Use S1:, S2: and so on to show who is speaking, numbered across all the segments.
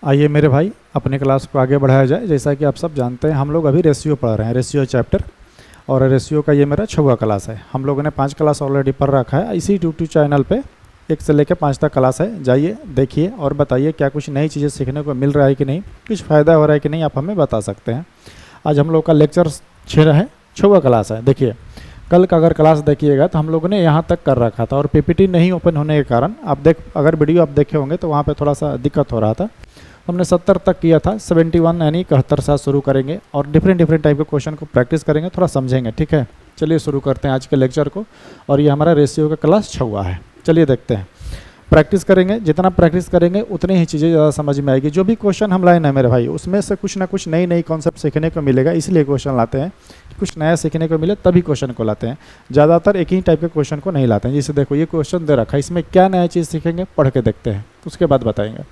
S1: आइए मेरे भाई, अपने क्लास को आगे बढ़ाया जाए। जैसा कि आप सब जानते हैं, हम लोग अभी रेशियो पढ़ रहे हैं, रेशियो चैप्टर। और रेशियो का ये मेरा 6वां क्लास है। हम लोगों ने 5 क्लास ऑलरेडी पढ़ रखा है। इसी यूट्यूब चैनल पे 1 से लेकर 5 तक क्लास है। जाइए देखिए और बताइए क्या कुछ नई चीज़ें सीखने को मिल रहा है कि नहीं, कुछ फ़ायदा हो रहा है कि नहीं, आप हमें बता सकते हैं। आज हम लोग का लेक्चर 6 है, 6वां क्लास है। देखिए कल का अगर क्लास देखिएगा तो हम लोगों ने यहाँ तक कर रखा था और पीपीटी नहीं ओपन होने के कारण अगर वीडियो आप देखे होंगे तो वहाँ पे थोड़ा सा दिक्कत हो रहा था। हमने 70 तक किया था, 71 यानी 71 से शुरू करेंगे और डिफरेंट टाइप के क्वेश्चन को प्रैक्टिस करेंगे, थोड़ा समझेंगे। ठीक है, चलिए शुरू करते हैं आज के लेक्चर को। और ये हमारा रेशियो का क्लास 6वां है। चलिए देखते हैं, प्रैक्टिस करेंगे। जितना प्रैक्टिस करेंगे उतनी ही चीज़ें ज़्यादा समझ में आएगी। जो भी क्वेश्चन हम लाए ना मेरे भाई, उसमें से कुछ ना कुछ नई कॉन्सेप्ट सीखने को मिलेगा, इसलिए क्वेश्चन लाते हैं। कुछ नया सीखने को मिले तभी क्वेश्चन को लाते हैं। ज़्यादातर एक ही टाइप के क्वेश्चन को नहीं लाते हैं। जैसे देखो ये क्वेश्चन दे रखा है, इसमें क्या नया चीज़ सीखेंगे पढ़ के देखते हैं, उसके बाद बताएंगे।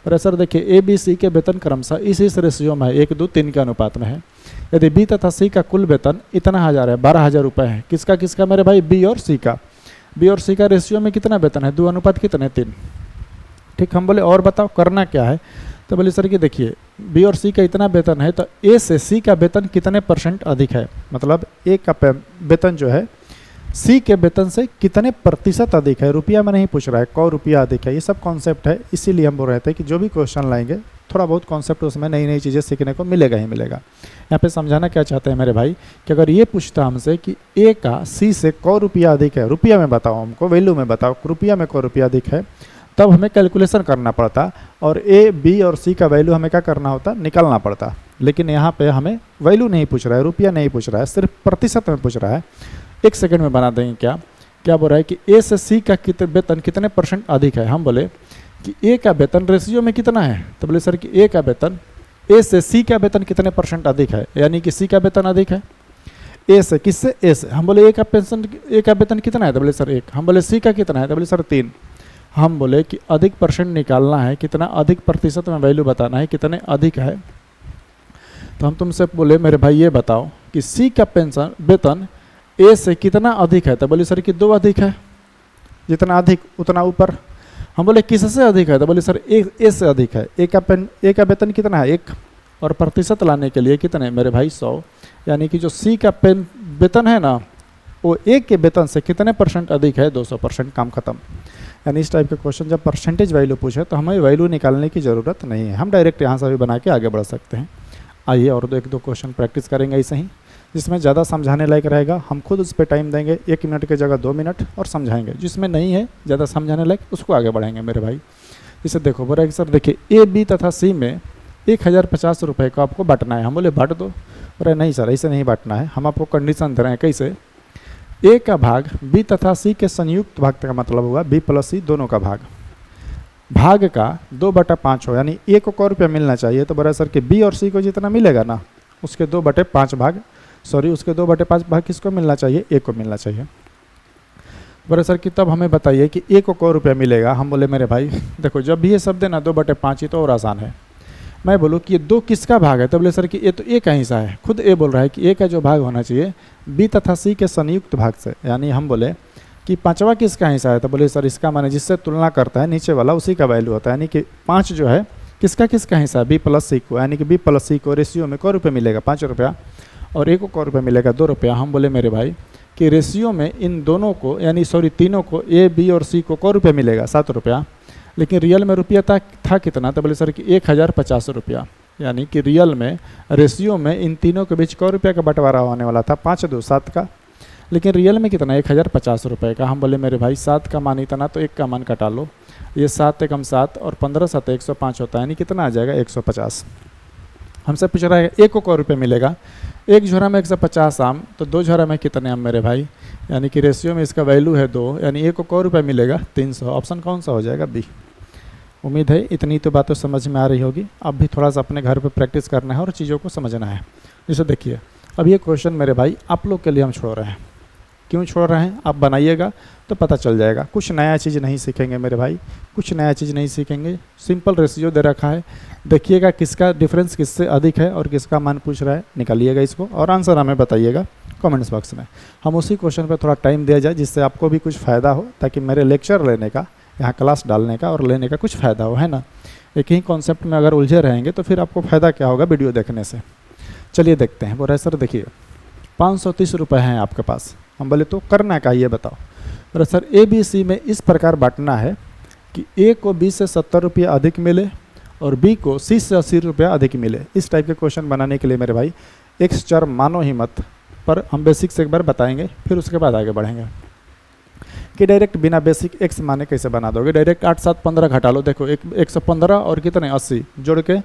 S1: और सर देखिए ABC के वेतन क्रमशः इस रेशियो में है, 1, 2, 3 के अनुपात में है। यदि B तथा C का कुल वेतन इतना हज़ार है, 12,000 रुपये है। किसका किसका मेरे भाई? B और C का। B और C का रेशियो में कितना वेतन है? 2 अनुपात कितने? 3। ठीक, हम बोले और बताओ करना क्या है? तो बोले सर कि देखिए B और C का इतना वेतन है तो A से C का वेतन कितने % अधिक है, मतलब A का वेतन जो है C के वेतन से कितने प्रतिशत अधिक है। रुपया में नहीं पूछ रहा है, कौ रुपया अधिक है। ये सब कॉन्सेप्ट है, इसीलिए हम बोल रहे थे कि जो भी क्वेश्चन लाएंगे थोड़ा बहुत कॉन्सेप्ट उसमें नई चीज़ें सीखने को मिलेगा ही मिलेगा। यहाँ पे समझाना क्या चाहते हैं मेरे भाई कि अगर ये पूछता हमसे कि A का C से कौ रुपया अधिक है, रुपया में बताओ हमको, वैल्यू में बताओ, रुपया में कौ रुपया अधिक है, तब हमें कैलकुलेशन करना पड़ता और A, B और C का वैल्यू हमें क्या करना होता? निकालना पड़ता। लेकिन यहाँ पे हमें वैल्यू नहीं पूछ रहा है, रुपया नहीं पूछ रहा है, सिर्फ प्रतिशत में पूछ रहा है। 1 सेकंड में बना देंगे। क्या बोल रहा है कि A से C का वेतन कितने % अधिक है। हम बोले कि A का वेतन रेशियो में कितना है, तो बोले सर कि A का वेतन A से C का वेतन कितने % अधिक है, यानी कि C का वेतन अधिक है A से। किससे? A से। हम बोले A का वेतन कितना है, तो बोले सर 1। हम बोले C का कितना है, तो बोले सर 3। हम बोले कि अधिक % निकालना है, कितना अधिक प्रतिशत में वैल्यू बताना है, कितने अधिक है। तो हम तुमसे बोले मेरे भाई ये बताओ कि C का वेतन A से कितना अधिक है, तो बोले सर कि 2 अधिक है, जितना अधिक उतना ऊपर। हम बोले किससे अधिक है, तो बोले सर A से अधिक है। A का वेतन कितना है? 1। और प्रतिशत लाने के लिए कितने मेरे भाई? 100। यानी कि जो C का वेतन है ना, वो A के वेतन से कितने % अधिक है? 200%। काम खत्म। यानी इस टाइप के क्वेश्चन जब परसेंटेज वैल्यू पूछे तो हमें वैल्यू निकालने की ज़रूरत नहीं है, हम डायरेक्ट यहाँ से भी बना के आगे बढ़ सकते हैं। आइए और 1-2 क्वेश्चन प्रैक्टिस करेंगे ऐसे ही, जिसमें ज़्यादा समझाने लायक रहेगा। हम खुद उस पर टाइम देंगे, 1 मिनट की जगह 2 मिनट, और समझाएंगे। जिसमें नहीं है ज़्यादा समझाने लायक उसको आगे बढ़ाएंगे मेरे भाई। इसे देखो बोला कि सर देखिए A, B तथा C में 1050 रुपये को आपको बांटना है। हम बोले बांट दो। अरे नहीं सर ऐसे नहीं बांटना है, हम आपको कंडीशन दे रहे हैं। कैसे? A का भाग B तथा C के संयुक्त भाग का मतलब हुआ B + C दोनों का भाग का 2/5 हो, यानी A को कौ रुपया मिलना चाहिए, तो बड़ा सर कि B और C को जितना मिलेगा ना उसके 2/5 भाग, उसके 2/5 भाग किसको मिलना चाहिए? A को मिलना चाहिए। बड़े सर कि तब हमें बताइए कि A को कौ रुपया मिलेगा। हम बोले मेरे भाई देखो जब भी ये शब्द है ना 2/5 ही, तो और आसान है। मैं बोलूँ कि ये 2 किसका भाग है, तो बोले सर कि ये तो A का हिस्सा है। खुद A बोल रहा है कि A का जो भाग होना चाहिए B तथा C के संयुक्त भाग से। यानी हम बोले कि 5वां किसका हिस्सा है, तो बोले सर इसका माने जिससे तुलना करता है नीचे वाला उसी का वैल्यू होता है। यानी कि 5 जो है किसका हिस्सा है? B + C को। यानी कि B + C को रेशियो में कौ रुपये मिलेगा? 5 रुपया। और A को कौ रुपये मिलेगा? 2 रुपया। हम बोले मेरे भाई कि रेशियो में इन दोनों को यानी तीनों को A, B और C को कौ रुपये मिलेगा? 7 रुपया। लेकिन रियल में रुपया था कितना, तो बोले सर कि 1050 रुपया। यानी कि रियल में रेशियो में इन तीनों के बीच कौ रुपया का बंटवारा होने वाला था? 5 2 7 का। लेकिन रियल में कितना? 1050 रुपये का। हम बोले मेरे भाई 7 का मान इतना, तो 1 का मान कटा लो। ये 7 × 7 और 15 × 7 105 होता है, यानी कितना आ जाएगा? 150। हमसे पूछ रहा है A को कौ रुपये मिलेगा? 1 झोरा में 150 आम, तो 2 झोरा में कितने आम मेरे भाई? यानी कि रेशियो में इसका वैल्यू है 2, यानी A को कौ रुपये मिलेगा? 300। ऑप्शन कौन सा हो जाएगा? B। उम्मीद है इतनी तो बातें समझ में आ रही होगी। अब भी थोड़ा सा अपने घर पे प्रैक्टिस करना है और चीज़ों को समझना है। जैसे देखिए अब ये क्वेश्चन मेरे भाई आप लोग के लिए हम छोड़ रहे हैं। क्यों छोड़ रहे हैं आप बनाइएगा तो पता चल जाएगा। कुछ नया चीज़ नहीं सीखेंगे मेरे भाई, कुछ नया चीज़ नहीं सीखेंगे। सिंपल रेशियो दे रखा है, देखिएगा किसका डिफरेंस किससे अधिक है और किसका मान पूछ रहा है, निकालिएगा इसको और आंसर हमें बताइएगा कमेंट्स बॉक्स में। हम उसी क्वेश्चन पर थोड़ा टाइम दिया जाए जिससे आपको भी कुछ फ़ायदा हो, ताकि मेरे लेक्चर लेने का, यहाँ क्लास डालने का और लेने का कुछ फ़ायदा हो, है ना। एक ही कॉन्सेप्ट में अगर उलझे रहेंगे तो फिर आपको फ़ायदा क्या होगा वीडियो देखने से। चलिए देखते हैं। बोल रहे सर देखिए 530 रुपये हैं आपके पास। हम बोले तो करना क्या ये बताओ। बोल रहे सर ए बी सी में इस प्रकार बांटना है कि ए को बी से 70 रुपये अधिक मिले और बी को सी से 80 रुपये अधिक मिले। इस टाइप के क्वेश्चन बनाने के लिए मेरे भाई एक्स चर मानो ही मत, पर हम बेसिक से एक बार बताएंगे, फिर उसके बाद आगे बढ़ेंगे कि डायरेक्ट बिना बेसिक एक्स माने कैसे बना दोगे। डायरेक्ट 8 7 15 घटा लो। देखो 115 और कितने 80 जोड़ के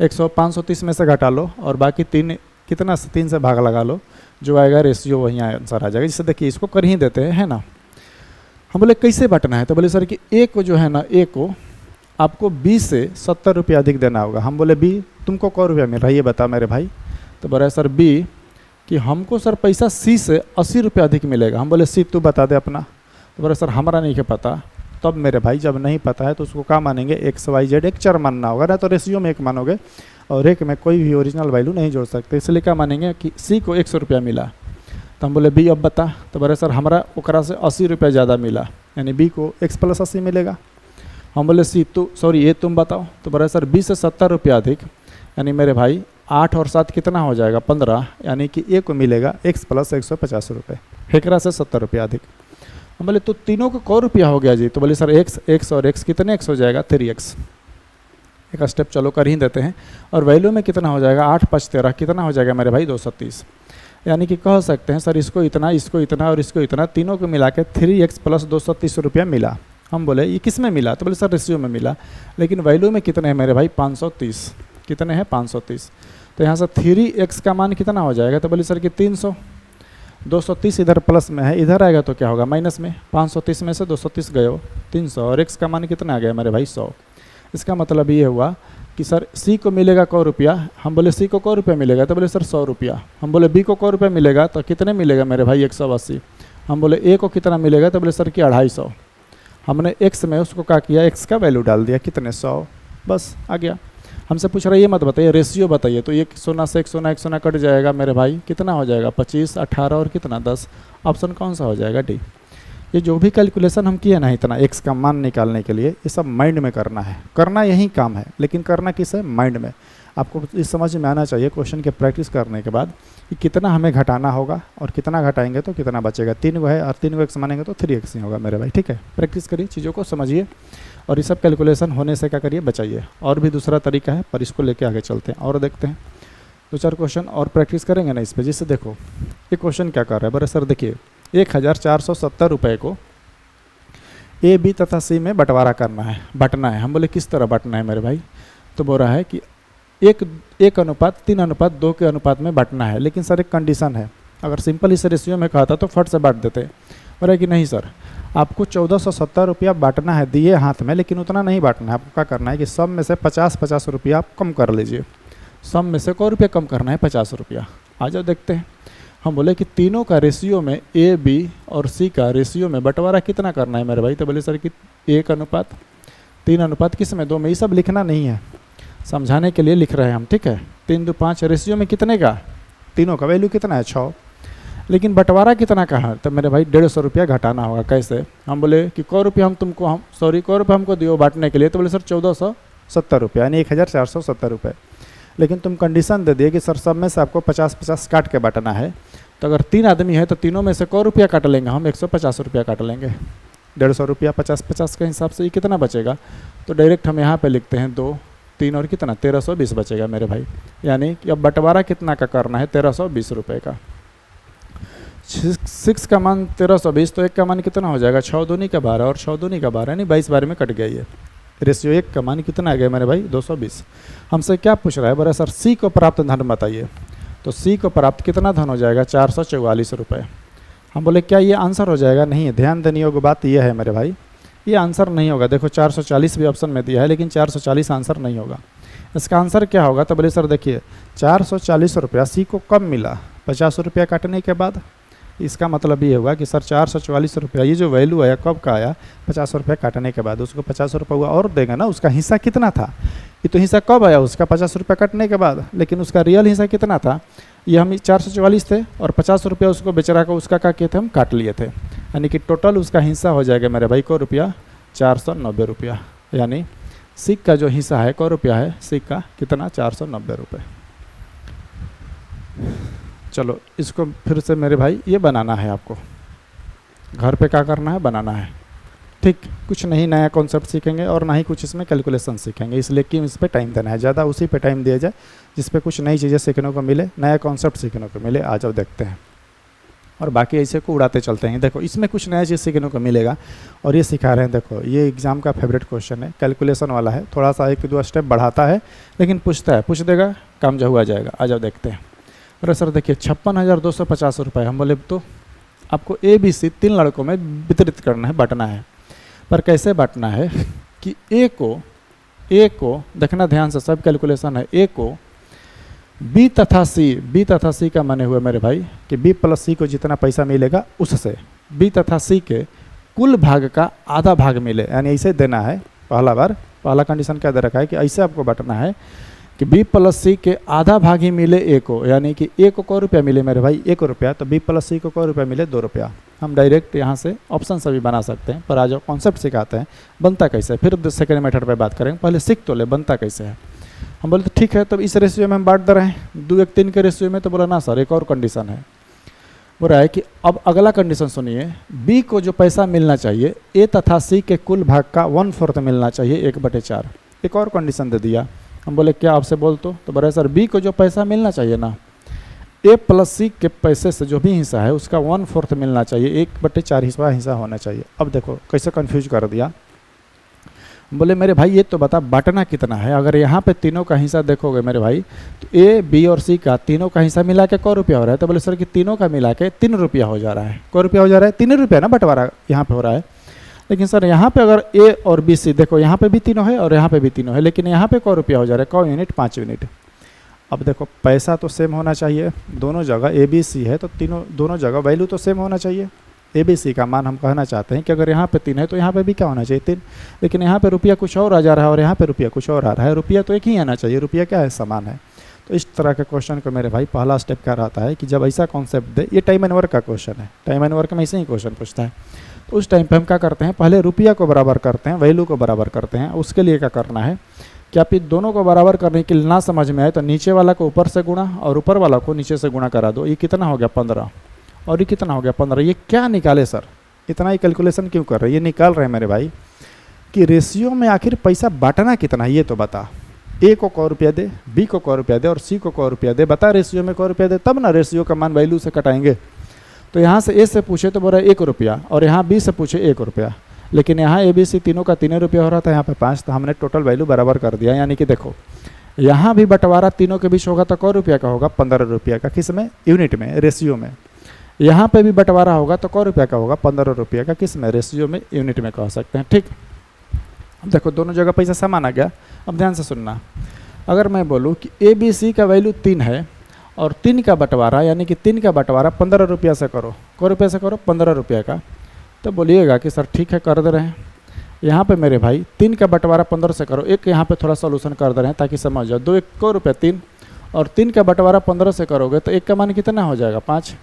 S1: 530 में से घटा लो और बाकी 3 कितना 3 से भाग लगा लो, जो आएगा रेशियो वहीं आंसर आ जाएगा। जिससे देखिए इसको कर ही देते हैं, है ना। हम बोले कैसे बांटना है, तो बोले सर कि ए को जो है ना, ए को आपको बी से 70 रुपये अधिक देना होगा। हम बोले बी तुमको कौ रुपया मिल रहा है ये बता मेरे भाई। तो बोला सर बी कि हमको सर पैसा सी से 80 रुपये अधिक मिलेगा। हम बोले सी तू बता दे अपना। तो बोला सर हमारा नहीं है पता। तब मेरे भाई जब नहीं पता है तो उसको क्या मानेंगे, एक्स वाई जेड एक चर मानना होगा ना, तो रेशियो में एक मानोगे और एक में कोई भी ओरिजिनल वैल्यू नहीं जोड़ सकते, इसलिए क्या मानेंगे कि सी को 100 रुपया मिला। तो हम बोले बी अब बता। तो बोले सर हमारा ओकरा से 80 रुपया ज़्यादा मिला, यानी बी को x + 80 मिलेगा। हम बोले सी ये तुम बताओ। तो बोले सर बी से 70 रुपया अधिक, यानी मेरे भाई 8 और 7 कितना हो जाएगा 15, यानी कि ए को मिलेगा x + 150 रुपये, एकरा से 70 रुपया अधिक। हम बोले तो तीनों को कौ रुपया हो गया जी। तो बोले सर x और x कितने x हो जाएगा 3x। एक स्टेप चलो कर ही देते हैं। और वैल्यू में कितना हो जाएगा 8 5 13 कितना हो जाएगा मेरे भाई 230। यानी कि कह सकते हैं सर इसको इतना और इसको इतना, तीनों को मिला के 3x + 230 रुपया मिला। हम बोले ये किस में मिला, तो बोले सर रेशियो में मिला, लेकिन वैल्यू में कितने हैं मेरे भाई 530। कितने हैं 530। तो यहाँ से 3x का मान कितना हो जाएगा, तो बोले सर कि 300। 230 इधर प्लस में है, इधर आएगा तो क्या होगा माइनस में। 530 में से 230 गए हो 300, और x का मान कितना आ गया मेरे भाई 100। इसका मतलब ये हुआ कि सर सी को मिलेगा कौ रुपया। हम बोले सी को कौ रुपया मिलेगा, तो बोले सर 100 रुपया। हम बोले बी को कौ रुपया मिलेगा, तो कितने मिलेगा मेरे भाई 180। हम बोले ए को कितना मिलेगा, तो बोले सर कि 250। हमने एक्स में उसको क्या किया, एक्स का वैल्यू डाल दिया कितने 100, बस आ गया। हमसे पूछ रहा है ये मत बताइए रेशियो बताइए, तो एक सोना से एक सोना कट जाएगा मेरे भाई, कितना हो जाएगा 25 18 और कितना 10। ऑप्शन कौन सा हो जाएगा डी। ये जो भी कैलकुलेशन हम किए ना इतना एक्स का मान निकालने के लिए, ये सब माइंड में करना है, करना यही काम है, लेकिन करना किस है माइंड में। आपको इस समझ में आना चाहिए क्वेश्चन के प्रैक्टिस करने के बाद कि कितना हमें घटाना होगा और कितना घटाएंगे तो कितना बचेगा। 3 को है और 3 को एक्स मानेंगे तो 3x ही होगा मेरे भाई, ठीक है। प्रैक्टिस करिए, चीज़ों को समझिए और ये सब कैलकुलेशन होने से क्या करिए बचाइए। और भी दूसरा तरीका है पर इसको लेके आगे चलते हैं और देखते हैं 2-4 क्वेश्चन और प्रैक्टिस करेंगे ना इस पर। जिससे देखो ये क्वेश्चन क्या कर रहा है, बड़े सर देखिए 1470 रुपये को ए बी तथा सी में बंटवारा करना है, बांटना है। हम बोले किस तरह बांटना है मेरे भाई, तो बोल रहा है कि 1:3:2 के अनुपात में बांटना है। लेकिन सर एक कंडीशन है, अगर सिंपल इस रेशियो में कहा था तो फट से बांट देते, बोल रहा कि नहीं सर आपको 1470 रुपया बांटना है दिए हाथ में, लेकिन उतना नहीं बांटना है। आपको क्या करना है कि सब में से 50-50 रुपया आप कम कर लीजिए। सब में से कौ रुपया कम करना है 50 रुपया। आ जाओ देखते हैं। हम बोले कि तीनों का रेशियो में ए बी और सी का रेशियो में बंटवारा कितना करना है मेरे भाई, तो बोले सर कि 1:3 किस में 2 में। ये सब लिखना नहीं है, समझाने के लिए लिख रहे हैं हम, ठीक है। 3 2 5 रेशियो में कितने का, तीनों का वैल्यू कितना है 6, लेकिन बंटवारा कितना का है, तो मेरे भाई 150 रुपया घटाना होगा। कैसे, हम बोले कि कौ रुपया हम तुमको कौ रुपया हमको दियो बांटने के लिए, तो बोले सर 1470 रुपया यानी 1470 रुपये। लेकिन तुम कंडीशन दे दिए कि सर सब में से आपको 50-50 काट के बांटना है। तो अगर 3 आदमी है तो तीनों में से कौ रुपया काट लेंगे हम, 150 रुपया काट लेंगे। 150 रुपया 50-50 के हिसाब से ये कितना बचेगा, तो डायरेक्ट हम यहाँ पे लिखते हैं 2 3 और कितना 1320 बचेगा मेरे भाई। यानी कि अब बंटवारा कितना का करना है 1320 रुपये का। 6 का मान 1320, तो 1 का मान कितना हो जाएगा 6 दूनी का 12 और 6 दूनी का 12 यानी 22 बार में कट गया ये रेशियो। 1 का मान कितना आ गया मेरे भाई 220। हमसे क्या पूछ रहा है, बोला सर सी को प्राप्त धन बताइए। तो सी को प्राप्त कितना धन हो जाएगा 444 रुपये। हम बोले क्या ये आंसर हो जाएगा, नहीं। ध्यान देने योग्य बात यह है मेरे भाई, ये आंसर नहीं होगा। देखो 440 भी ऑप्शन में दिया है, लेकिन 440 आंसर नहीं होगा। इसका आंसर क्या होगा, तो बोले सर देखिए 440 रुपया सी को कब मिला 50 रुपया काटने के बाद। इसका मतलब ये होगा कि सर 444 रुपया ये जो वैल्यू आया कब का आया 50 रुपया काटने के बाद। उसको 50 रुपया और देगा ना, उसका हिस्सा कितना था, ये तो हिस्सा कब आया उसका 50 रुपया काटने के बाद, लेकिन उसका रियल हिस्सा कितना था, ये हम 444 थे और 50 रुपया उसको बेचारा को उसका क्या किए थे हम काट लिए थे। यानी कि टोटल उसका हिस्सा हो जाएगा मेरे भाई को रुपया 490 रुपया, यानी सीख का जो हिस्सा है क रुपया है, सीख का कितना 490 रुपये। चलो इसको फिर से मेरे भाई ये बनाना है, आपको घर पे क्या करना है, बनाना है। ठीक, कुछ नहीं नया कॉन्सेप्ट सीखेंगे और ना ही कुछ इसमें कैलकुलेशन सीखेंगे, इसलिए कि इस पर टाइम देना है ज़्यादा, उसी पे टाइम दिया जाए जिस पे कुछ नई चीज़ें सीखने को मिले, नया कॉन्सेप्ट सीखने को मिले। आ जाओ देखते हैं, और बाकी ऐसे को उड़ाते चलते हैं। देखो इसमें कुछ नया चीज़ सीखने को मिलेगा और ये सिखा रहे हैं। देखो ये एग्ज़ाम का फेवरेट क्वेश्चन है, कैलकुलेशन वाला है, थोड़ा सा 1-2 स्टेप बढ़ाता है लेकिन पूछता है, पूछ देगा काम जो हुआ जाएगा। आ जाओ देखते हैं। अरे सर देखिए 56,250 रुपये। हम बोले तो आपको ABC 3 लड़कों में वितरित करना है, बांटना है। पर कैसे बांटना है कि ए को देखना ध्यान से, सब कैलकुलेशन है। ए को बी तथा सी का माने हुए मेरे भाई कि बी प्लस सी को जितना पैसा मिलेगा उससे बी तथा सी के कुल भाग का आधा भाग मिले, यानी ऐसे देना है। पहला कंडीशन क्या दे रखा है कि ऐसे आपको बांटना है कि बी प्लस सी के आधा भाग ही मिले ए को, यानी कि ए को क रुपया मिले मेरे भाई 1 रुपया, तो बी प्लस सी को क रुपया मिले 2 रुपया। हम डायरेक्ट यहाँ से ऑप्शन सभी बना सकते हैं, पर आज कॉन्सेप्ट सिखाते हैं बनता कैसे, फिर सेकेंड मेथड पे बात करेंगे। पहले सीख तो ले बनता कैसे है। हम बोले तो ठीक है, तब इस रेशियो में हम बांट दे रहे हैं 2:1:3 के रेशियो में। तो बोला ना सर एक और कंडीशन है, बोल रहा है कि अब अगला कंडीशन सुनिए, बी को जो पैसा मिलना चाहिए ए तथा सी के कुल भाग का 1/4 मिलना चाहिए 1/4। एक और कंडीशन दे दिया। हम बोले क्या आपसे बोल तो बोल रहे सर बी को जो पैसा मिलना चाहिए ना, ए प्लस सी के पैसे से जो भी हिस्सा है उसका 1/4 मिलना चाहिए, 1/4 हिस्सा होना चाहिए। अब देखो कैसे कंफ्यूज कर दिया। बोले मेरे भाई ये तो बता बांटना कितना है। अगर यहाँ पे तीनों का हिस्सा देखोगे मेरे भाई, तो ए बी और सी का तीनों का हिस्सा मिला के क रुपया हो रहा है। तो बोले सर कि तीनों का मिला के 3 रुपया हो जा रहा है। क रुपया हो जा रहा है, 3 रुपया ना बंटवारा यहाँ पे हो रहा है। लेकिन सर यहाँ पे अगर ए और बी सी देखो, यहाँ पे भी तीनों है और यहाँ पे भी तीनों है, लेकिन यहाँ पे क रुपया हो जा रहा है, क यूनिट 5 यूनिट। अब देखो पैसा तो सेम होना चाहिए दोनों जगह, ए बी सी है तो दोनों जगह वैल्यू तो सेम होना चाहिए। ए बी सी का मान हम कहना चाहते हैं कि अगर यहाँ पे 3 है तो यहाँ पे भी क्या होना चाहिए 3, लेकिन यहाँ पे रुपया कुछ और आ जा रहा है और यहाँ पे रुपया कुछ और आ रहा है। रुपया तो एक ही आना चाहिए, रुपया क्या है समान है। तो इस तरह के क्वेश्चन को मेरे भाई पहला स्टेप क्या रहता है कि जब ऐसा कॉन्सेप्ट दे, ये टाइम एंड वर्क का क्वेश्चन है, टाइम एंड वर्क में ऐसे ही क्वेश्चन पूछता है। तो उस टाइम पे हम क्या करते हैं, पहले रुपया को बराबर करते हैं, वैल्यू को बराबर करते हैं। उसके लिए क्या करना है कि आप दोनों को बराबर करने के लिए ना समझ में आए तो नीचे वाला को ऊपर से गुणा और ऊपर वाला को नीचे से गुणा करा दो। ये कितना हो गया 15 और ये कितना हो गया 15। ये क्या निकाले सर, इतना ही कैलकुलेशन क्यों कर रहे हैं? ये निकाल रहे हैं मेरे भाई कि रेशियो में आखिर पैसा बांटना कितना है। ये तो बता, ए को क रुपया दे, बी को क रुपया दे और सी को क रुपया दे। बता रेशियो में क रुपया दे, तब ना रेशियो का मान वैल्यू से कटाएंगे। तो यहाँ से ए से पूछे तो बोल रहा है 1 रुपया और यहाँ बी से पूछे 1 रुपया, लेकिन यहाँ ए बी सी तीनों का 3 रुपया हो रहा था, यहाँ पे 5। तो हमने टोटल वैल्यू बराबर कर दिया। यानी कि देखो यहाँ भी बंटवारा तीनों के बीच होगा तो क रुपया का होगा 15 रुपया का, किस में, यूनिट में, रेशियो में। यहाँ पे भी बंटवारा होगा तो क रुपया का होगा 15 रुपया का, किस में, रेशियो में, यूनिट में कह सकते हैं। ठीक, अब देखो दोनों जगह पैसा समान आ गया। अब ध्यान से सुनना, अगर मैं बोलूँ कि ए बी सी का वैल्यू 3 है और 3 का बंटवारा यानी कि 3 का बंटवारा 15 रुपया से करो, क रुपया से करो 15 रुपया का, तो बोलिएगा कि सर ठीक है कर दे रहे हैं। यहाँ पे मेरे भाई 3 का बंटवारा 15 से करो, एक यहाँ पे थोड़ा सोल्यूशन कर दे रहे हैं ताकि समझ जाओ। 2 क रुपया 3 और 3 का बंटवारा 15 से करोगे तो 1 का मान कितना हो जाएगा 5,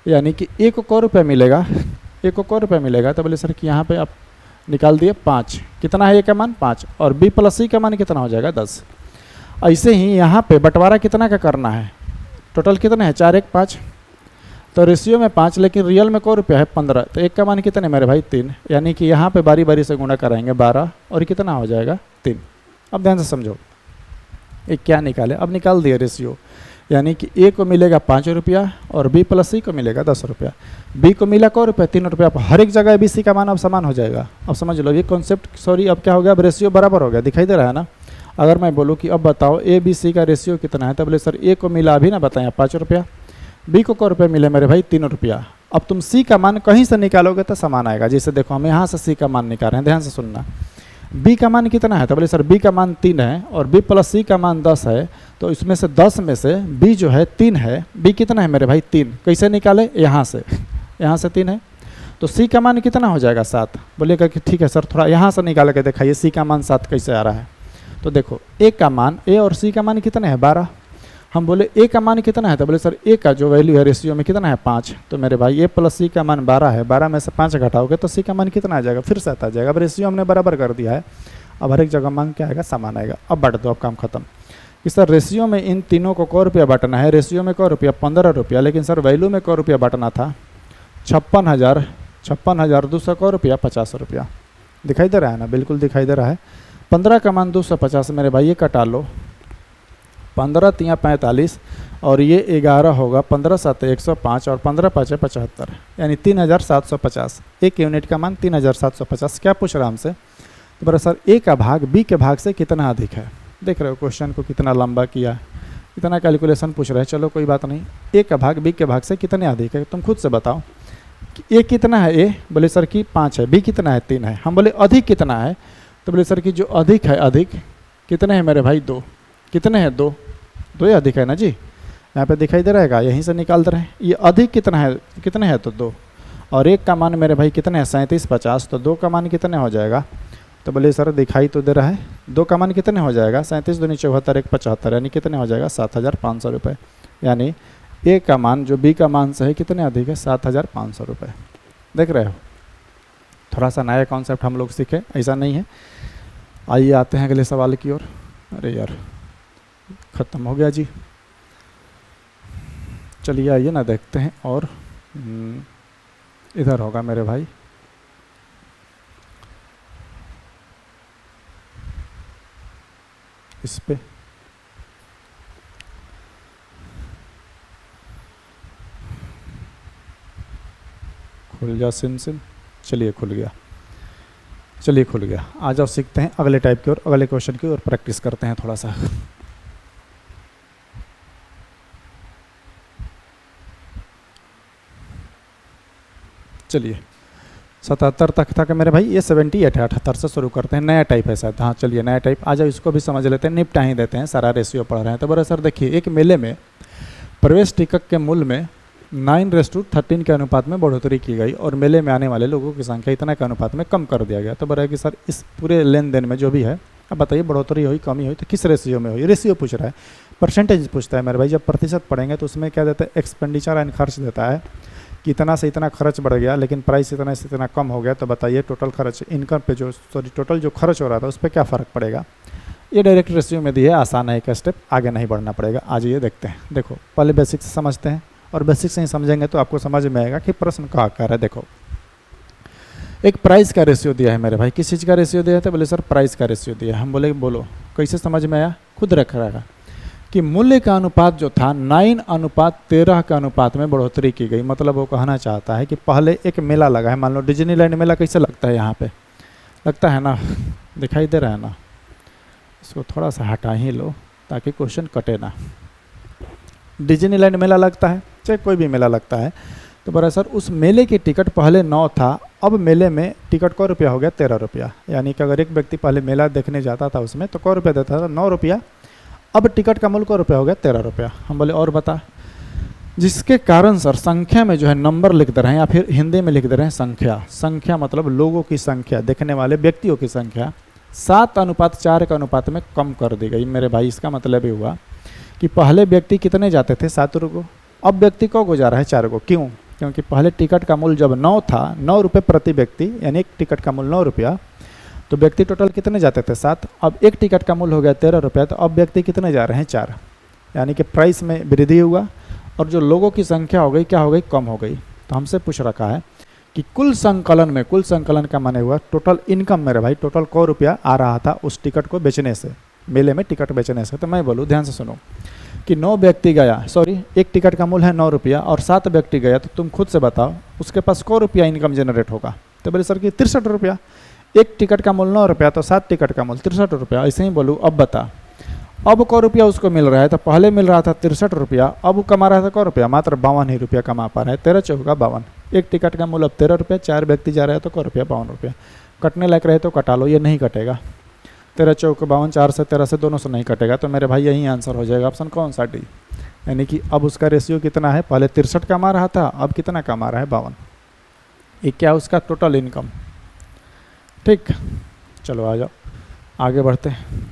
S1: यानी कि 1 क रुपया मिलेगा, 1 क रुपया मिलेगा। तो बोले सर कि यहाँ पे आप निकाल दिए 5, कितना है ए का मान 5 और बी प्लस सी का मान कितना हो जाएगा 10। ऐसे ही यहाँ पे बंटवारा कितना का करना है, टोटल कितना है 4 1 5, तो रेशियो में 5 लेकिन रियल में क रुपया है 15। तो 1 का मान कितना है मेरे भाई 3, यानी कि यहाँ पे बारी बारी से गुणा कराएंगे 12 और कितना हो जाएगा 3। अब ध्यान से समझो ये क्या निकाले, अब निकाल दिया रेशियो, यानी कि ए को मिलेगा 5 रुपया और बी प्लस सी को मिलेगा 10 रुपया। बी को मिला क रुपया 3 रुपया, हर एक जगह बी सी का मान अब समान हो जाएगा। अब समझ लो ये कॉन्सेप्ट, सॉरी अब क्या हो गया, अब रेशियो बराबर हो गया, दिखाई दे रहा है ना। अगर मैं बोलूँ कि अब बताओ ए बी सी का रेशियो कितना है, तो बोले सर ए को मिला अभी ना बताएं 5 रुपया, बी को क रुपया मिले मेरे भाई 3 रुपया। अब तुम सी का मान कहीं से निकालोगे तो समान आएगा। जैसे देखो हम यहाँ से सी का मान निकाल रहे हैं, ध्यान से सुनना। बी का मान कितना है, तो बोले सर बी का मान 3 है और बी प्लस सी का मान 10 है, तो इसमें से 10 में से बी जो है 3 है, बी कितना है मेरे भाई 3। कैसे निकाले, यहाँ से 3 है, तो सी का मान कितना हो जाएगा 7। बोलेगा कि ठीक है सर थोड़ा यहाँ से निकाल के दिखाइए सी का मान 7 कैसे आ रहा है। तो देखो ए का मान, ए और सी का मान कितना है 12। हम बोले ए का मान कितना है, तो बोले सर ए का जो वैल्यू है रेशियो में कितना है 5। तो मेरे भाई ए प्लस सी का मान 12 है, 12 में से 5 घटाओगे तो सी का मान कितना आ जाएगा, फिर 7 आ जाएगा। अब रेशियो हमने बराबर कर दिया है। अब हर एक जगह मांग क्या आएगा, समान आएगा। अब बांट दो, अब काम खत्म। कि सर रेशियो में इन तीनों को क रुपया बांटना है, रेशियो में क रुपया 15 रुपया, लेकिन सर वैल्यू में क रुपया बांटना था 56,200 क रुपया 50 रुपया। दिखाई दे रहा है ना, बिल्कुल दिखाई दे रहा है। 15 का मान 250 मेरे भाई, ये कटा लो, 15 तिया 45 और ये 11 होगा, 15 7 105 और 15 5 75, यानी 3750। एक यूनिट का मान 3750। क्या पूछ रहा हमसे, तो बड़ा सर ए का भाग बी के भाग से कितना अधिक है। देख रहे हो क्वेश्चन को कितना लंबा किया, इतना कैलकुलेशन पूछ रहे हैं। चलो कोई बात नहीं, ए का भाग बी के भाग से कितने अधिक है, तुम खुद से बताओ। ए कितना है, ए बोले सर कि 5 है, बी कितना है 3 है। हम बोले अधिक कितना है, तो बोले सर कि जो अधिक है, अधिक कितने हैं मेरे भाई 2, कितने हैं 2, 2 ही अधिक है ना जी, यहाँ पे दिखाई दे रहेगा, यहीं से निकाल रहे हैं। ये अधिक कितना है, कितने है तो 2, और एक का मान मेरे भाई कितने है 3750, तो 2 का मान कितने हो जाएगा, तो बोले सर दिखाई तो दे रहा है, 2 का मान कितने हो जाएगा 37 दूनी 74 1 75, यानी कितने हो जाएगा 7500 रुपये। यानी ए का मान जो बी का मान से है कितने अधिक है 7500 रुपये। देख रहे हो, थोड़ा सा नया कॉन्सेप्ट हम लोग सीखे, ऐसा नहीं है। आइए आते हैं अगले सवाल की ओर। अरे यार ख़त्म हो गया जी, चलिए आइए ना देखते हैं। और इधर होगा मेरे भाई, इस पे खुल जा सिम। चलिए खुल गया, चलिए खुल गया। आ जाओ सीखते हैं अगले टाइप की ओर, अगले क्वेश्चन की ओर प्रैक्टिस करते हैं थोड़ा सा। चलिए 77 तक था कि मेरे भाई, ये 78 है, 78 से शुरू करते हैं। नया टाइप है शायद, हाँ चलिए नया टाइप। आ जाओ इसको भी समझ लेते हैं, निपटा ही देते हैं, सारा रेशियो पढ़ रहे हैं तो। बड़े सर देखिए, एक मेले में प्रवेश टिकट के मूल्य में 9:13 के अनुपात में बढ़ोतरी की गई और मेले में आने वाले लोगों की संख्या इतना के अनुपात में कम कर दिया गया। तो बड़ा कि सर इस पूरे लेन देन में जो भी है, अब बताइए बढ़ोतरी हुई कमी हुई तो किस रेशियो में हुई। रेशियो पूछ रहा है, परसेंटेज पूछता है मेरे भाई। जब प्रतिशत पढ़ेंगे तो उसमें क्या देता है, एक्सपेंडिचर एंड खर्च देता है कि इतना से इतना खर्च बढ़ गया लेकिन प्राइस इतना से इतना कम हो गया, तो बताइए टोटल खर्च इनकम पे जो टोटल जो खर्च हो रहा था उस पर क्या फ़र्क पड़ेगा। ये डायरेक्ट रेशियो में दी है, आसान है, एक स्टेप आगे नहीं बढ़ना पड़ेगा। आज ये देखते हैं। देखो पहले बेसिक से समझते हैं, और बेसिक से ही समझेंगे तो आपको समझ में आएगा कि प्रश्न का आकार है। देखो एक प्राइस का रेशियो दिया है मेरे भाई, किस चीज़ का रेशियो दिया है, तो बोले सर प्राइस का रेशियो दिया है। हम बोले बोलो कैसे समझ में आया, खुद रख रहेगा कि मूल्य का अनुपात जो था 9:13 के अनुपात में बढ़ोतरी की गई। मतलब वो कहना चाहता है कि पहले एक मेला लगा है, मान लो डिज्नीलैंड मेला कैसे लगता है, यहाँ पे लगता है ना, दिखाई दे रहा है ना। इसको थोड़ा सा हटा ही लो ताकि क्वेश्चन कटे ना। डिज्नीलैंड मेला लगता है, चाहे कोई भी मेला लगता है, तो बड़ा सर उस मेले की टिकट पहले 9 था, अब मेले में टिकट को रुपया हो गया 13 रुपया। यानी कि अगर एक व्यक्ति पहले मेला देखने जाता था उसमें तो क रुपया देता था, 9 रुपया। अब टिकट का मूल्य रुपया हो गया 13 रुपया। हम बोले और बता, जिसके कारण सर संख्या में जो है नंबर लिख दे रहे हैं या फिर हिंदी में लिख दे रहे हैं संख्या। संख्या मतलब लोगों की संख्या, देखने वाले व्यक्तियों की संख्या 7:4 के अनुपात में कम कर दी गई मेरे भाई। इसका मतलब ये हुआ कि पहले व्यक्ति कितने जाते थे 7 को, अब व्यक्ति को जा रहा है 4 को। क्यों, क्योंकि पहले टिकट का मूल्य जब 9 था, 9 रुपये प्रति व्यक्ति, यानी एक टिकट का मूल्य 9 रुपया, तो व्यक्ति टोटल कितने जाते थे 7। अब एक टिकट का मूल्य हो गया 13 रुपया, तो अब व्यक्ति कितने जा रहे हैं 4। यानी कि प्राइस में वृद्धि हुआ और जो लोगों की संख्या हो गई क्या हो गई, कम हो गई। तो हमसे पूछ रखा है कि कुल संकलन में, कुल संकलन का माने हुआ टोटल इनकम मेरे भाई, टोटल क रुपया आ रहा था उस टिकट को बेचने से, मेले में टिकट बेचने से। तो मैं बोलूँ ध्यान से सुनो कि 9 व्यक्ति गया, सॉरी एक टिकट का मूल्य है 9 रुपया और 7 व्यक्ति गया, तो तुम खुद से बताओ उसके पास क रुपया इनकम जनरेट होगा। तो बोले सर कि 63 रुपया। एक टिकट का मूल्य 9 रुपया तो 7 टिकट का मूल्य 63 रुपया। ऐसे ही बोलूँ, अब बता अब क रुपया उसको मिल रहा है, तो पहले मिल रहा था 63 रुपया, अब कमा रहा था क रुपया, मात्र 52 ही रुपया कमा पा रहा है। 13 चौका 52, एक टिकट का मूल्य अब 13 रुपया, 4 व्यक्ति जा रहे हैं तो क रुपया 52 रुपया। कटने लायक रहे तो कटा लो, ये नहीं कटेगा। 13 चौका 52, 4 से 13 से दोनों से नहीं कटेगा, तो मेरे भाई यही आंसर हो जाएगा, ऑप्शन कौन सा, डी। यानी कि अब उसका रेशियो कितना है, पहले 63 कमा रहा था, अब कितना कमा रहा है 52। ये क्या उसका टोटल इनकम। ठीक, चलो आ जाओ आगे बढ़ते हैं।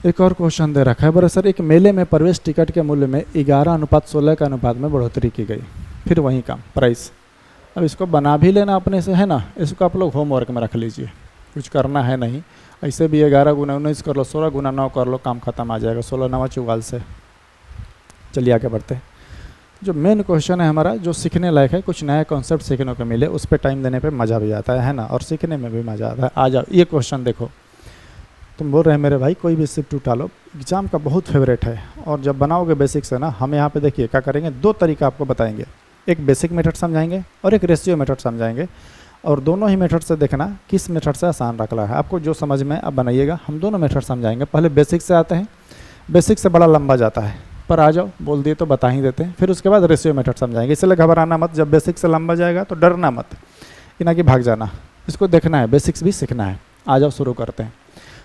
S1: एक और क्वेश्चन दे रखा है, बड़े सर एक मेले में प्रवेश टिकट के मूल्य में 11:16 के अनुपात में बढ़ोतरी की गई। फिर वही काम प्राइस। अब इसको बना भी लेना अपने से है ना, इसको आप लोग होमवर्क में रख लीजिए। कुछ करना है नहीं। ऐसे भी 11 गुना 19 कर लो, 16 गुना 9 कर लो, काम खत्म आ जाएगा। 16 9 44 से। चलिए आगे बढ़ते हैं। जो मेन क्वेश्चन है हमारा, जो सीखने लायक है, कुछ नया कॉन्सेप्ट सीखने को मिले, उस पर टाइम देने पे मज़ा भी आता है ना, और सीखने में भी मज़ा आता है। आ जाओ, ये क्वेश्चन देखो। तुम बोल रहे हैं मेरे भाई कोई भी शिफ्ट उठा लो, एग्जाम का बहुत फेवरेट है, और जब बनाओगे बेसिक से ना, हम यहाँ पे देखिए क्या करेंगे, 2 तरीका आपको बताएंगे। एक बेसिक मेथड समझाएंगे और एक रेशियो मेथड समझाएंगे, और दोनों ही मेथड से देखना किस मेथड से आसान रखना है आपको, जो समझ में अब बनाइएगा। हम दोनों मेथड समझाएंगे। पहले बेसिक से आते हैं, बेसिक से बड़ा लंबा जाता है, पर आ जाओ, बोल दिए तो बता ही देते हैं। फिर उसके बाद रेशियो मेथड समझाएंगे, इसलिए घबराना मत। जब बेसिक से लंबा जाएगा तो डरना मत, इना कि भाग जाना, इसको देखना है, बेसिक्स भी सीखना है। आ जाओ शुरू करते हैं।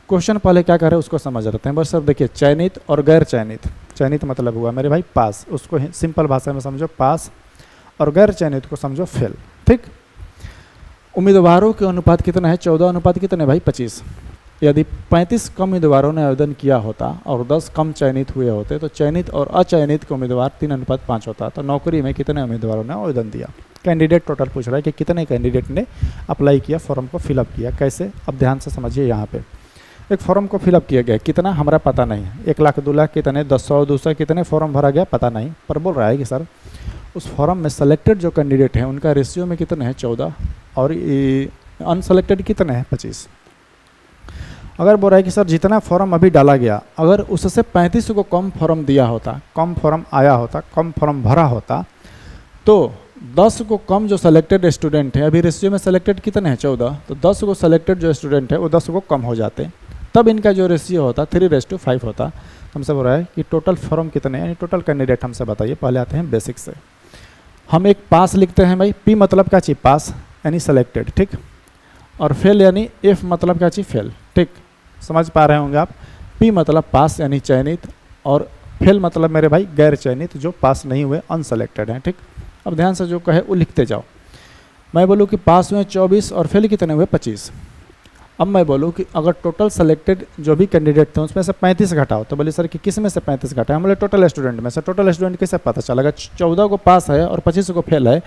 S1: क्वेश्चन पहले क्या करें उसको समझ लेते हैं। बस सर देखिए, चयनित और गैर चयनित। चयनित मतलब हुआ मेरे भाई पास, उसको सिंपल भाषा में समझो पास, और गैर चयनित को समझो फेल। ठीक। उम्मीदवारों के अनुपात कितना है? 14 अनुपात कितने भाई? 25। यदि 35 कम उम्मीदवारों ने आवेदन किया होता और 10 कम चयनित हुए होते तो चयनित और अचयनित के उम्मीदवार 3:5 होता। तो नौकरी में कितने उम्मीदवारों ने आवेदन दिया? कैंडिडेट टोटल पूछ रहा है कि कितने कैंडिडेट ने अप्लाई किया, फॉर्म को फिलअप किया। कैसे? अब ध्यान से समझिए। यहाँ पे एक फॉर्म को फिलअप किया गया, कितना हमारा पता नहीं है, 1 लाख 2 लाख कितने, 10 100 200 कितने फॉर्म भरा गया पता नहीं, पर बोल रहा है कि सर उस फॉर्म में सेलेक्टेड जो कैंडिडेट हैं उनका रेशियो में कितने हैं? 14, और अनसेलेक्टेड कितने हैं? 25। अगर बोल रहा है कि सर जितना फॉर्म अभी डाला गया, अगर उससे 35 को कम फॉर्म दिया होता, कम फॉर्म आया होता, कम फॉर्म भरा होता, तो 10 को कम जो सेलेक्टेड स्टूडेंट है, अभी रेशियो में सेलेक्टेड कितने हैं? 14, तो 10 को सेलेक्टेड जो स्टूडेंट है वो 10 को कम हो जाते, तब इनका जो रेशियो होता 3:5 होता। हमसे बोल रहा है कि टोटल फॉर्म कितने हैं, यानी टोटल कैंडिडेट हमसे बताइए। पहले आते हैं बेसिक से। हम एक पास लिखते हैं भाई, पी मतलब क्या चीज़? पास यानी सेलेक्टेड। ठीक। और फेल यानी एफ मतलब क्या चीज़? फेल। ठीक, समझ पा रहे होंगे आप। पी मतलब पास यानी चयनित, और फेल मतलब मेरे भाई गैर चयनित, जो पास नहीं हुए, अनसेलेक्टेड हैं। ठीक। अब ध्यान से जो कहे वो लिखते जाओ। मैं बोलूँ कि पास हुए 24 और फेल कितने हुए? 25। अब मैं बोलूँ कि अगर टोटल सेलेक्टेड जो भी कैंडिडेट थे उसमें से 35 घटाओ, तो बोले सर कि किस में से 35 घटाए? हम बोले टोटल स्टूडेंट में से। टोटल स्टूडेंट कैसे पता चलेगा? 14 को पास है और 25 को फेल है,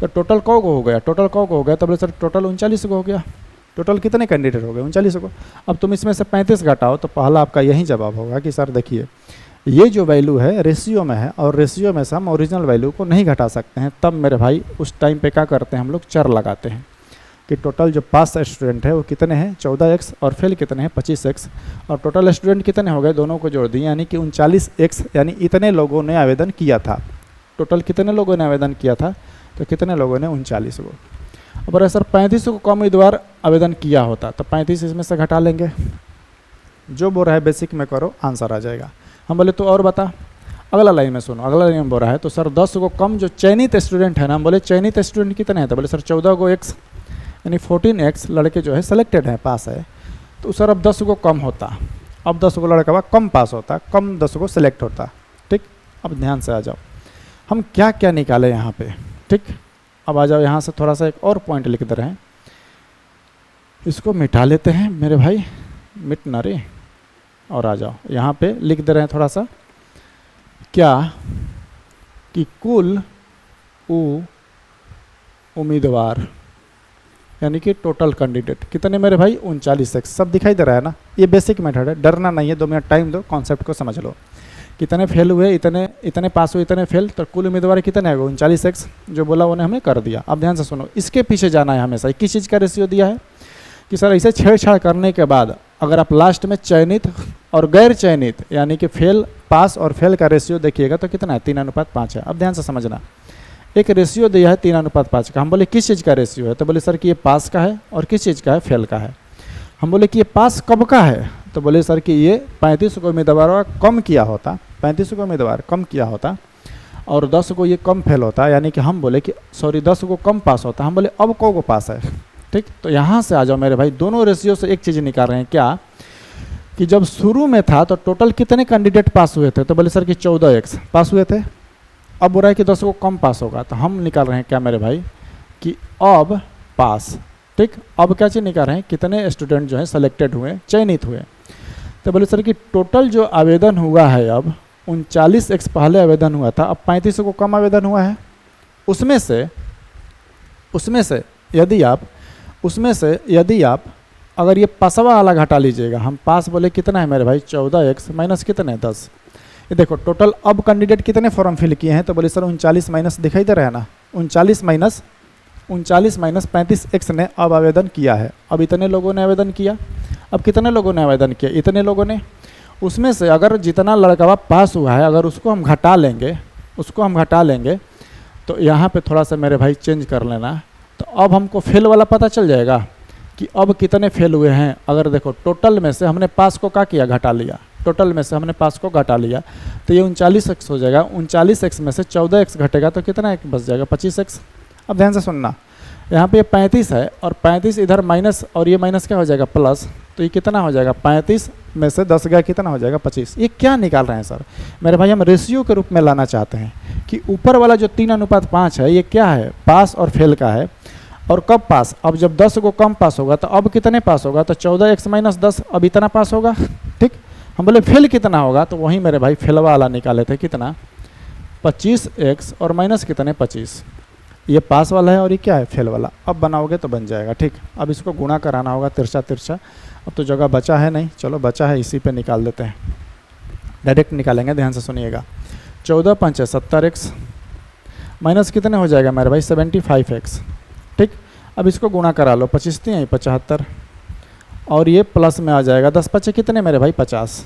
S1: तो टोटल को हो गया? टोटल को हो गया, तो बोले सर टोटल 39 को हो गया। टोटल कितने कैंडिडेट हो गए? 39 को। अब तुम इसमें से 35 घटाओ, तो पहला आपका यही जवाब होगा कि सर देखिए ये जो वैल्यू है रेशियो में है, और रेशियो में से हम ओरिजिनल वैल्यू को नहीं घटा सकते हैं। तब मेरे भाई उस टाइम पे क्या करते हैं हम लोग? चर लगाते हैं कि टोटल जो पास स्टूडेंट है वो कितने हैं? 14x, और फेल कितने हैं? 25x, और टोटल स्टूडेंट कितने हो गए? दोनों को जोड़ दिए, यानी कि 39x, यानी इतने लोगों ने आवेदन किया था। टोटल कितने लोगों ने आवेदन किया था? तो कितने लोगों ने? 39 को। अब सर 35 को कम उम्मीदवार आवेदन किया होता, तो 35 इसमें से घटा लेंगे। जो बोल रहा है बेसिक में करो, आंसर आ जाएगा। हम बोले तो और बता, अगला लाइन में सुनो। अगला लाइन में बोल रहा है तो सर 10 को कम जो चयनित स्टूडेंट है ना, हम बोले चयनित स्टूडेंट कितने हैं? तो बोले सर 14 को x, यानी 14x लड़के जो है सेलेक्टेड हैं, पास है। तो सर अब 10 को कम होता, अब 10 को लड़का हुआ कम पास होता, कम 10 को सेलेक्ट होता। ठीक। अब ध्यान से आ जाओ, हम क्या क्या निकाले यहाँ पे। ठीक। अब आ जाओ यहाँ से थोड़ा सा एक और पॉइंट लिख दे रहे हैं, इसको मिटा लेते हैं मेरे भाई, मिट ना रे। और आ जाओ यहाँ पे लिख दे रहे हैं थोड़ा सा, क्या कि कुल उम्मीदवार यानी कि टोटल कैंडिडेट कितने मेरे भाई? 39x। सब दिखाई दे रहा है ना? ये बेसिक मेथड है, डरना नहीं है। 2 मिनट टाइम दो, कॉन्सेप्ट को समझ लो। कितने फेल हुए, इतने पास हुए, इतने फेल, तो कुल उम्मीदवार कितने हैं? 39x। जो बोला उन्हें हमने कर दिया। अब ध्यान से सुनो, इसके पीछे जाना है हमेशा। किस चीज़ का रेशियो दिया है कि सर ऐसे छेड़छाड़ करने के बाद अगर आप लास्ट में चयनित और गैर चयनित यानी कि फेल, पास और फेल का रेशियो देखिएगा तो कितना है? 3:5 है। अब ध्यान से समझना, एक रेशियो दिया है 3:5 का। हम बोले किस चीज़ का रेशियो है? तो बोले सर कि ये पास का है, और किस चीज़ का है? फेल का है। हम बोले कि ये पास कब का है? तो बोले सर कि ये 35 को उम्मीदवार कम किया होता, 35 को उम्मीदवार कम किया होता, और 10 को ये कम फेल होता, यानी कि हम बोले कि सॉरी 10 को कम पास होता। हम बोले अब को पास है। ठीक। तो यहाँ से आ जाओ मेरे भाई, दोनों रेशियो से एक चीज़ निकाल रहे हैं, क्या कि जब शुरू में था तो टोटल कितने कैंडिडेट पास हुए थे? तो बोले सर कि 14x पास हुए थे। अब बोल रहा है कि 10 को कम पास होगा, तो हम निकाल रहे हैं क्या मेरे भाई कि अब पास। ठीक। अब क्या चीज़ निकाल रहे हैं? कितने स्टूडेंट जो है सेलेक्टेड हुए, चयनित हुए। तो बोले सर कि टोटल जो आवेदन हुआ है, अब 39x पहले आवेदन हुआ था, अब 35 को कम आवेदन हुआ है। उसमें से यदि आप अगर ये पासवा वाला घटा लीजिएगा, हम पास बोले कितना है मेरे भाई 14x माइनस कितने 10। ये देखो टोटल अब कैंडिडेट कितने फॉर्म फिल किए हैं, तो बोले सर 39 माइनस दिखाई दे रहा है ना, 39 माइनस 35x ने अब आवेदन किया है। अब इतने लोगों ने आवेदन किया, अब कितने लोगों ने आवेदन किया, इतने लोगों ने। उसमें से अगर जितना लड़का पास हुआ है अगर उसको हम घटा लेंगे तो यहाँ पे थोड़ा सा मेरे भाई चेंज कर लेना, तो अब हमको फेल वाला पता चल जाएगा कि अब कितने फेल हुए हैं। अगर देखो टोटल में से हमने पास को क्या किया, घटा लिया, टोटल में से हमने पास को घटा लिया, तो ये 39x हो जाएगा। 39x में से 14x घटेगा तो कितना एक बच जाएगा 25x। अब ध्यान से सुनना, यहाँ पे ये 35 है और 35 इधर माइनस और ये माइनस क्या हो जाएगा प्लस, तो ये कितना हो जाएगा 35 में से 10 गया कितना हो जाएगा 25। ये क्या निकाल रहे हैं सर मेरे भाई, हम रेशियो के रूप में लाना चाहते हैं कि ऊपर वाला जो 3:5 है ये क्या है, पास और फेल का है। और कब पास, अब जब 10 को कम पास होगा तो अब कितने पास होगा, तो 14x माइनस 10 अब इतना पास होगा। ठीक, हम बोले फेल कितना होगा, तो वहीं मेरे भाई फेल वाला निकाले थे कितना 25x और माइनस कितने 25। ये पास वाला है और ये क्या है फेल वाला। अब बनाओगे तो बन जाएगा। ठीक, अब इसको गुणा कराना होगा तिरछा तिरछा। अब तो जगह बचा है नहीं, चलो बचा है इसी पे निकाल देते हैं, डायरेक्ट निकालेंगे, ध्यान से सुनिएगा। 14 5 70x माइनस कितने हो जाएगा मेरे भाई 75x। ठीक, अब इसको गुणा करा लो, 25 3 75 और ये प्लस में आ जाएगा 10 5 कितने मेरे भाई 50।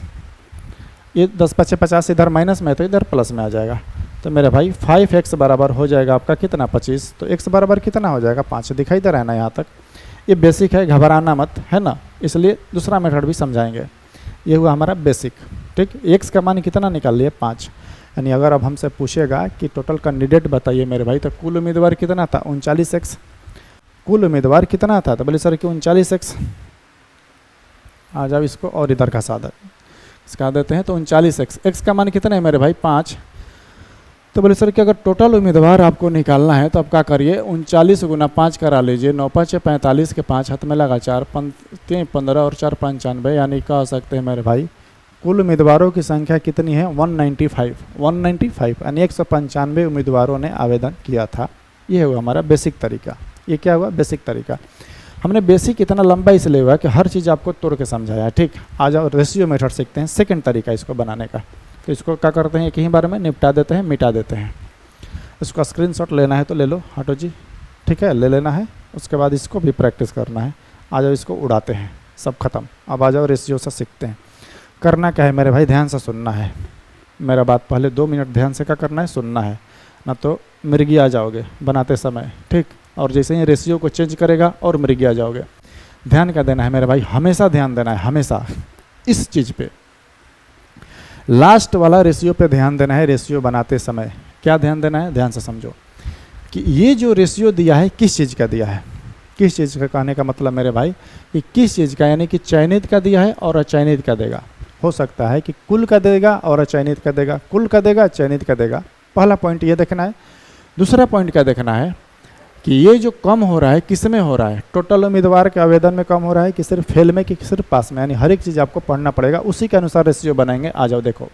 S1: ये 10 5 50 इधर माइनस में तो इधर प्लस में आ जाएगा, तो मेरे भाई 5x बराबर हो जाएगा आपका कितना 25। तो x बराबर कितना हो जाएगा 5। दिखाई दे रहा है ना यहाँ तक, ये बेसिक है, घबराना मत, है ना, इसलिए दूसरा मेथड भी समझाएंगे। ये हुआ हमारा बेसिक। ठीक, x का मान कितना निकाल लिए 5। यानी अगर अब हमसे पूछेगा कि टोटल कैंडिडेट बताइए मेरे भाई, तो कुल उम्मीदवार कितना था 39x। कुल उम्मीदवार कितना था, तो बोले सर कि 39x। आ जाओ इसको और इधर घसा देते हैं, तो 39x, x का मान कितना है मेरे भाई 5। तो बोले सर कि अगर टोटल उम्मीदवार आपको निकालना है तो आप क्या करिए 39 गुना 5 करा लीजिए, 9 5 45 के 5 हाथ में लगा 4 3 15 और 4 95, यानी कह सकते हैं मेरे भाई कुल उम्मीदवारों की संख्या कितनी है 195, यानी 195 उम्मीदवारों ने आवेदन किया था। ये हुआ हमारा बेसिक तरीका। ये क्या हुआ बेसिक तरीका। हमने बेसिक इतना लंबा इसलिए हुआ कि हर चीज़ आपको तोड़ के समझाया। ठीक, आ जाओ रेशियो मेथड सीखते हैं, सेकंड तरीका इसको बनाने का। तो इसको क्या करते हैं, एक ही बार में निपटा देते हैं, मिटा देते हैं। इसको स्क्रीनशॉट लेना है तो ले लो हाटो जी, ठीक है, ले लेना है। उसके बाद इसको भी प्रैक्टिस करना है। आ जाओ इसको उड़ाते हैं, सब खत्म। अब आ जाओ रेशियो से सीखते हैं। करना क्या है मेरे भाई, ध्यान से सुनना है मेरा बात, पहले 2 मिनट ध्यान से क्या करना है, सुनना है, ना तो मिर्गी आ जाओगे बनाते समय। ठीक, और जैसे ही रेशियो को चेंज करेगा और मिर्गी आ जाओगे। ध्यान क्या देना है मेरे भाई, हमेशा ध्यान देना है, हमेशा इस चीज़ पे, लास्ट वाला रेशियो पे ध्यान देना है। रेशियो बनाते समय क्या ध्यान देना है, ध्यान से समझो कि ये जो रेशियो दिया है किस चीज़ का दिया है। किस चीज़ का कहने का मतलब मेरे भाई कि किस चीज़ का, यानी कि चयनित का दिया है और अचयनित का देगा। हो सकता है कि कुल का देगा और अचयनित का देगा, कुल का देगा चयनित का देगा। पहला पॉइंट ये देखना है। दूसरा पॉइंट क्या देखना है कि ये जो कम हो रहा है किस में हो रहा है, टोटल उम्मीदवार के आवेदन में कम हो रहा है कि सिर्फ फेल में कि सिर्फ पास में, यानी हर एक चीज़ आपको पढ़ना पड़ेगा, उसी के अनुसार रेशियो बनाएंगे। आ जाओ देखो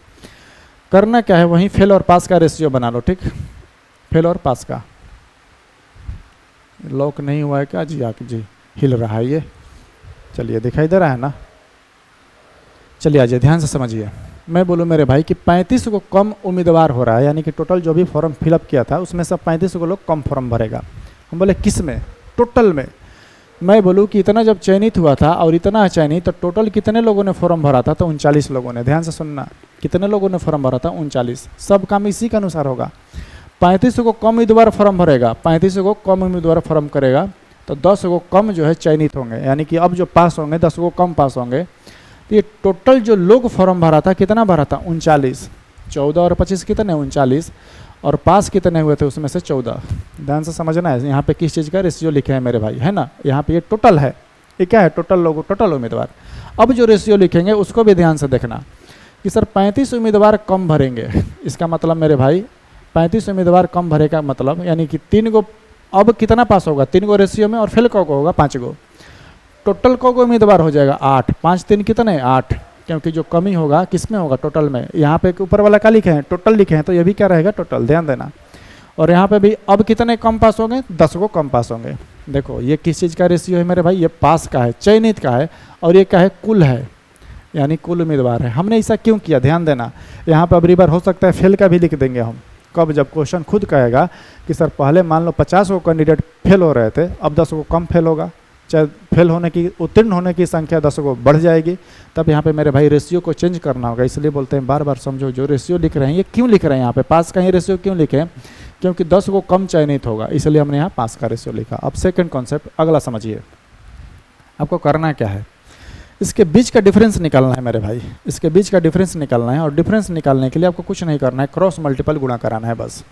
S1: करना क्या है, वहीं फेल और पास का रेशियो बना लो। ठीक, फेल और पास का। लॉक नहीं हुआ है क्या जी, आके जी हिल रहा है ये, चलिए दिखाई दे रहा है ना। चलिए आइए ध्यान से समझिए। मैं बोलूँ मेरे भाई कि 35 को कम उम्मीदवार हो रहा है, यानी कि टोटल जो भी फॉर्म फिलअप किया था उसमें से 35 को लोग कम फॉर्म भरेगा। हम बोले किस में, टोटल में। मैं बोलूँ कि इतना जब चयनित हुआ था और इतना अचयनित, तो टोटल कितने लोगों ने फॉर्म भरा था, तो 39 लोगों ने। ध्यान से सुनना, कितने लोगों ने फॉर्म भरा था 39। सब काम इसी के अनुसार होगा। 35 को कम उम्मीदवार फॉर्म भरेगा, 35 को कम उम्मीदवार फॉर्म करेगा, तो 10 को कम जो है चयनित होंगे, यानी कि अब जो पास होंगे 10 को कम पास होंगे। तो ये टोटल जो लोग फॉर्म भरा था कितना भरा था 39। 14 और 25 कितने 39, और पास कितने हुए थे उसमें से 14। ध्यान से समझना है यहाँ पे किस चीज़ का रेशियो लिखे हैं मेरे भाई, है ना। यहाँ पे ये टोटल है, ये क्या है टोटल लोग, टोटल उम्मीदवार। अब जो रेशियो लिखेंगे उसको भी ध्यान से देखना कि सर 35 उम्मीदवार कम भरेंगे, इसका मतलब मेरे भाई 35 उम्मीदवार कम भरे का मतलब, यानी कि 3 को अब कितना पास होगा 3 को रेशियो में, और फेल को होगा 5 को। टोटल को उम्मीदवार हो जाएगा 8, 5 3 कितने 8, क्योंकि जो कमी होगा किस में होगा टोटल में। यहाँ पे ऊपर वाला क्या लिखे हैं टोटल लिखे हैं, तो ये भी क्या रहेगा टोटल, ध्यान देना। और यहाँ पे भी अब कितने कम पास होंगे 10 को कम पास होंगे। देखो ये किस चीज़ का रेशियो है मेरे भाई, ये पास का है, चयनित का है, और ये क्या है, कुल है, यानी कुल उम्मीदवार है। हमने ऐसा क्यों किया, ध्यान देना। यहाँ पर अगली बार हो सकता है फेल का भी लिख देंगे हम, कब, जब क्वेश्चन खुद कहेगा कि सर पहले मान लो 50 को कैंडिडेट फेल हो रहे थे, अब 10 को कम फेल होगा, चाहे फेल होने की, उत्तीर्ण होने की संख्या 10 को बढ़ जाएगी, तब यहाँ पे मेरे भाई रेशियो को चेंज करना होगा। इसलिए बोलते हैं बार बार समझो, जो रेशियो लिख रहे हैं ये क्यों लिख रहे हैं, यहाँ पे पास का ही रेशियो क्यों लिखे, क्योंकि 10 को कम चयनित होगा, इसलिए हमने यहाँ पास का रेशियो लिखा। अब सेकंड कॉन्सेप्ट अगला समझिए, आपको करना क्या है, इसके बीच का डिफरेंस निकालना है मेरे भाई, इसके बीच का डिफरेंस निकालना है। और डिफरेंस निकालने के लिए आपको कुछ नहीं करना है, क्रॉस मल्टीपल गुणा कराना है बस।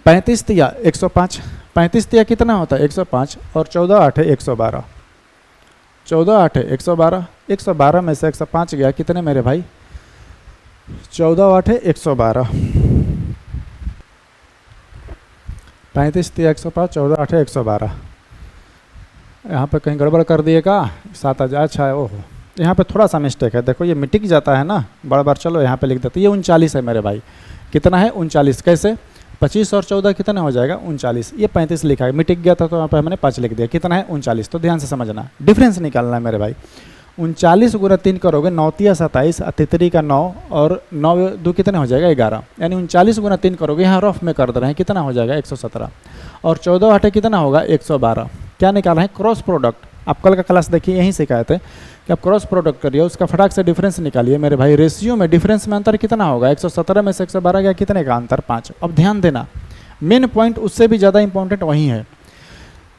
S1: 35 तिया 105, 35 तिया कितना होता है 105, और 14 8 112, 14 8 112, 112 में से 105 गया कितने मेरे भाई, 14 8 112, 35 तिया 105, 14 8 112। यहाँ पे कहीं गड़बड़ कर दिएगा, 7000, अच्छा है, ओहो यहाँ पे थोड़ा सा मिस्टेक है, देखो ये मिटिक जाता है ना बार बार, चलो यहाँ पे लिख देते, ये 39 है मेरे भाई, कितना है 39, कैसे, 25 और 14 कितना हो जाएगा 39, ये 35 लिखा है, मिटिक गया था तो यहाँ पे हमने 5 लिख दिया, कितना है 39। तो ध्यान से समझना, डिफरेंस निकालना है मेरे भाई। 39 गुना 3 करोगे, 9 तिया 27, तितरी का 9, और 9 2 कितने हो जाएगा 11, यानी 39 गुना 3 करोगे, यहाँ रफ में कर दे रहे हैं, कितना हो जाएगा 117, और 14 8 कितना होगा 112। क्या निकालना है, क्रॉस प्रोडक्ट। आप कल का क्लास देखिए, यहीं सिखाए थे कि आप क्रॉस प्रोडक्ट करिए, उसका फटाक से डिफरेंस निकालिए मेरे भाई। रेशियो में डिफरेंस में अंतर कितना होगा, 117 में से 112 गया, कितने का अंतर 5। अब ध्यान देना, मेन पॉइंट उससे भी ज़्यादा इंपॉर्टेंट वही है